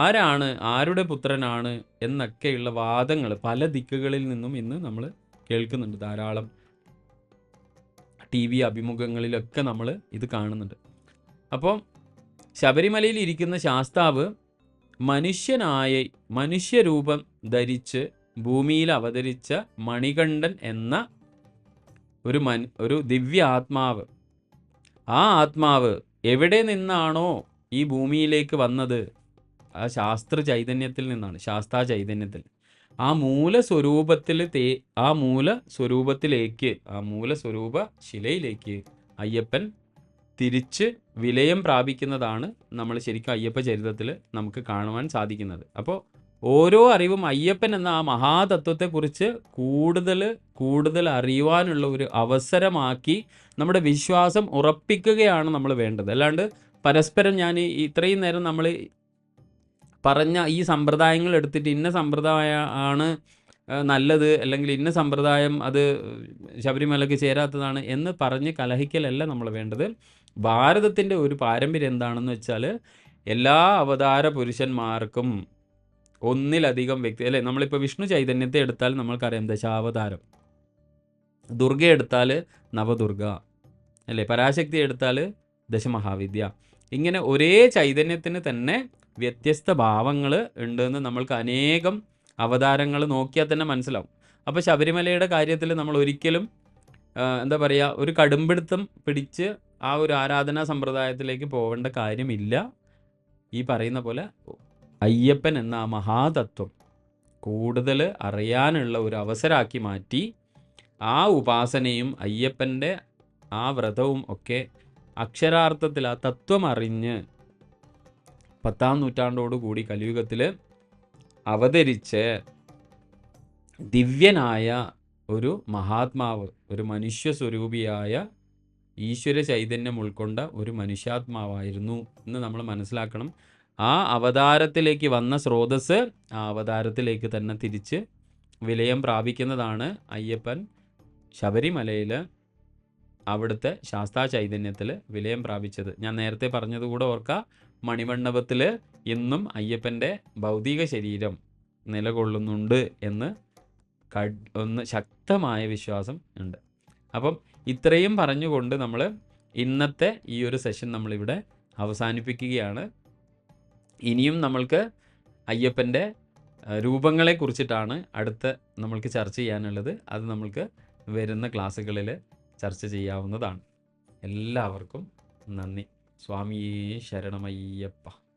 ആരാണ്, ആരുടെ പുത്രനാണ് എന്നൊക്കെയുള്ള വാദങ്ങൾ പല ദിക്കുകളിൽ നിന്നും ഇന്ന് നമ്മൾ കേൾക്കുന്നുണ്ട്. ധാരാളം TV അഭിമുഖങ്ങളിലൊക്കെ നമ്മൾ ഇത് കാണുന്നുണ്ട്. അപ്പോൾ ശബരിമലയിൽ ഇരിക്കുന്ന ശാസ്താവ് മനുഷ്യരൂപം ധരിച്ച് ഭൂമിയിൽ അവതരിച്ച മണികണ്ഠൻ എന്ന ഒരു ദിവ്യ ആത്മാവ്. ആ ആത്മാവ് എവിടെ നിന്നാണോ ഈ ഭൂമിയിലേക്ക് വന്നത്, ആ ശാസ്ത്ര ചൈതന്യത്തിൽ നിന്നാണ്, ശാസ്താ ചൈതന്യത്തിൽ. ആ മൂലസ്വരൂപ ശിലയിലേക്ക് അയ്യപ്പൻ തിരിച്ച് വിലയം പ്രാപിക്കുന്നതാണ് നമ്മൾ ശരിക്കും അയ്യപ്പ ചരിത്രത്തിൽ നമുക്ക് കാണുവാൻ സാധിക്കുന്നത്. അപ്പോൾ ഓരോ അറിവും അയ്യപ്പൻ എന്ന ആ മഹാതത്വത്തെക്കുറിച്ച് കൂടുതൽ അറിയുവാനുള്ള ഒരു അവസരമാക്കി നമ്മുടെ വിശ്വാസം ഉറപ്പിക്കുകയാണ് നമ്മൾ വേണ്ടത്. അല്ലാണ്ട് പരസ്പരം ഞാൻ ഇത്രയും നേരം നമ്മൾ പറഞ്ഞ ഈ സമ്പ്രദായങ്ങൾ എടുത്തിട്ട് ഇന്ന സമ്പ്രദായം ആണ് നല്ലത്, അല്ലെങ്കിൽ ഇന്ന സമ്പ്രദായം അത് ശബരിമലയ്ക്ക് ചേരാത്തതാണ് എന്ന് പറഞ്ഞ് കലഹിക്കലല്ല നമ്മൾ വേണ്ടത്. ഭാരതത്തിൻ്റെ ഒരു പാരമ്പര്യം എന്താണെന്ന് വെച്ചാൽ എല്ലാ അവതാര പുരുഷന്മാർക്കും ഒന്നിലധികം വ്യക്തി, അല്ലേ? നമ്മളിപ്പോൾ വിഷ്ണു ചൈതന്യത്തെ എടുത്താൽ നമ്മൾക്കറിയാം ദശാവതാരം, ദുർഗ എടുത്താൽ നവദുർഗ, അല്ലേ? പരാശക്തി എടുത്താൽ ദശമഹാവിദ്യ. ഇങ്ങനെ ഒരേ ചൈതന്യത്തിന് തന്നെ വ്യത്യസ്ത ഭാവങ്ങൾ ഉണ്ടെന്ന് നമ്മൾക്ക് അനേകം അവതാരങ്ങൾ നോക്കിയാൽ തന്നെ മനസ്സിലാവും. അപ്പോൾ ശബരിമലയുടെ കാര്യത്തിൽ നമ്മൾ ഒരിക്കലും എന്താ പറയുക, ഒരു കടുംപിടുത്തം പിടിച്ച് ആ ഒരു ആരാധനാ സമ്പ്രദായത്തിലേക്ക് പോകേണ്ട കാര്യമില്ല. ഈ പറയുന്ന പോലെ അയ്യപ്പൻ എന്ന ആ മഹാതത്വം കൂടുതൽ അറിയാനുള്ള ഒരു അവസരമാക്കി മാറ്റി ആ ഉപാസനയും അയ്യപ്പൻ്റെ ആ വ്രതവും ഒക്കെ അക്ഷരാർത്ഥത്തിൽ ആ തത്വം അറിഞ്ഞ് 10-ാം നൂറ്റാണ്ടോടുകൂടി കലിയുഗത്തിൽ അവതരിച്ച് ദിവ്യനായ ഒരു മഹാത്മാവ്, ഒരു മനുഷ്യ സ്വരൂപിയായ ഈശ്വര ചൈതന്യം ഉൾക്കൊണ്ട ഒരു മനുഷ്യാത്മാവായിരുന്നു എന്ന് നമ്മൾ മനസ്സിലാക്കണം. ആ അവതാരത്തിലേക്ക് വന്ന സ്രോതസ്സ് ആ അവതാരത്തിലേക്ക് തന്നെ തിരിച്ച് വിലയം പ്രാപിക്കുന്നതാണ് അയ്യപ്പൻ ശബരിമലയിൽ അവിടുത്തെ ശാസ്താ ചൈതന്യത്തിൽ വിലയം പ്രാപിച്ചത്. ഞാൻ നേരത്തെ പറഞ്ഞതുകൂടെ ഓർക്കുക, മണിമണ്ഡപത്തിൽ ഇന്നും അയ്യപ്പൻ്റെ ഭൗതിക ശരീരം നിലകൊള്ളുന്നുണ്ട് എന്ന് ഒന്ന് ശക്തമായ വിശ്വാസം ഉണ്ട്. അപ്പം ഇത്രയും പറഞ്ഞുകൊണ്ട് നമ്മൾ ഇന്നത്തെ ഈ ഒരു സെഷൻ നമ്മളിവിടെ അവസാനിപ്പിക്കുകയാണ്. ഇനിയും നമ്മൾക്ക് അയ്യപ്പൻ്റെ രൂപങ്ങളെ കുറിച്ചിട്ടാണ് അടുത്ത നമ്മൾക്ക് ചർച്ച ചെയ്യാനുള്ളത്. അത് നമ്മൾക്ക് വരുന്ന ക്ലാസ്സുകളിൽ ചർച്ച ചെയ്യാവുന്നതാണ്. എല്ലാവർക്കും നന്ദി. സ്വാമിയേ ശരണമയ്യപ്പ.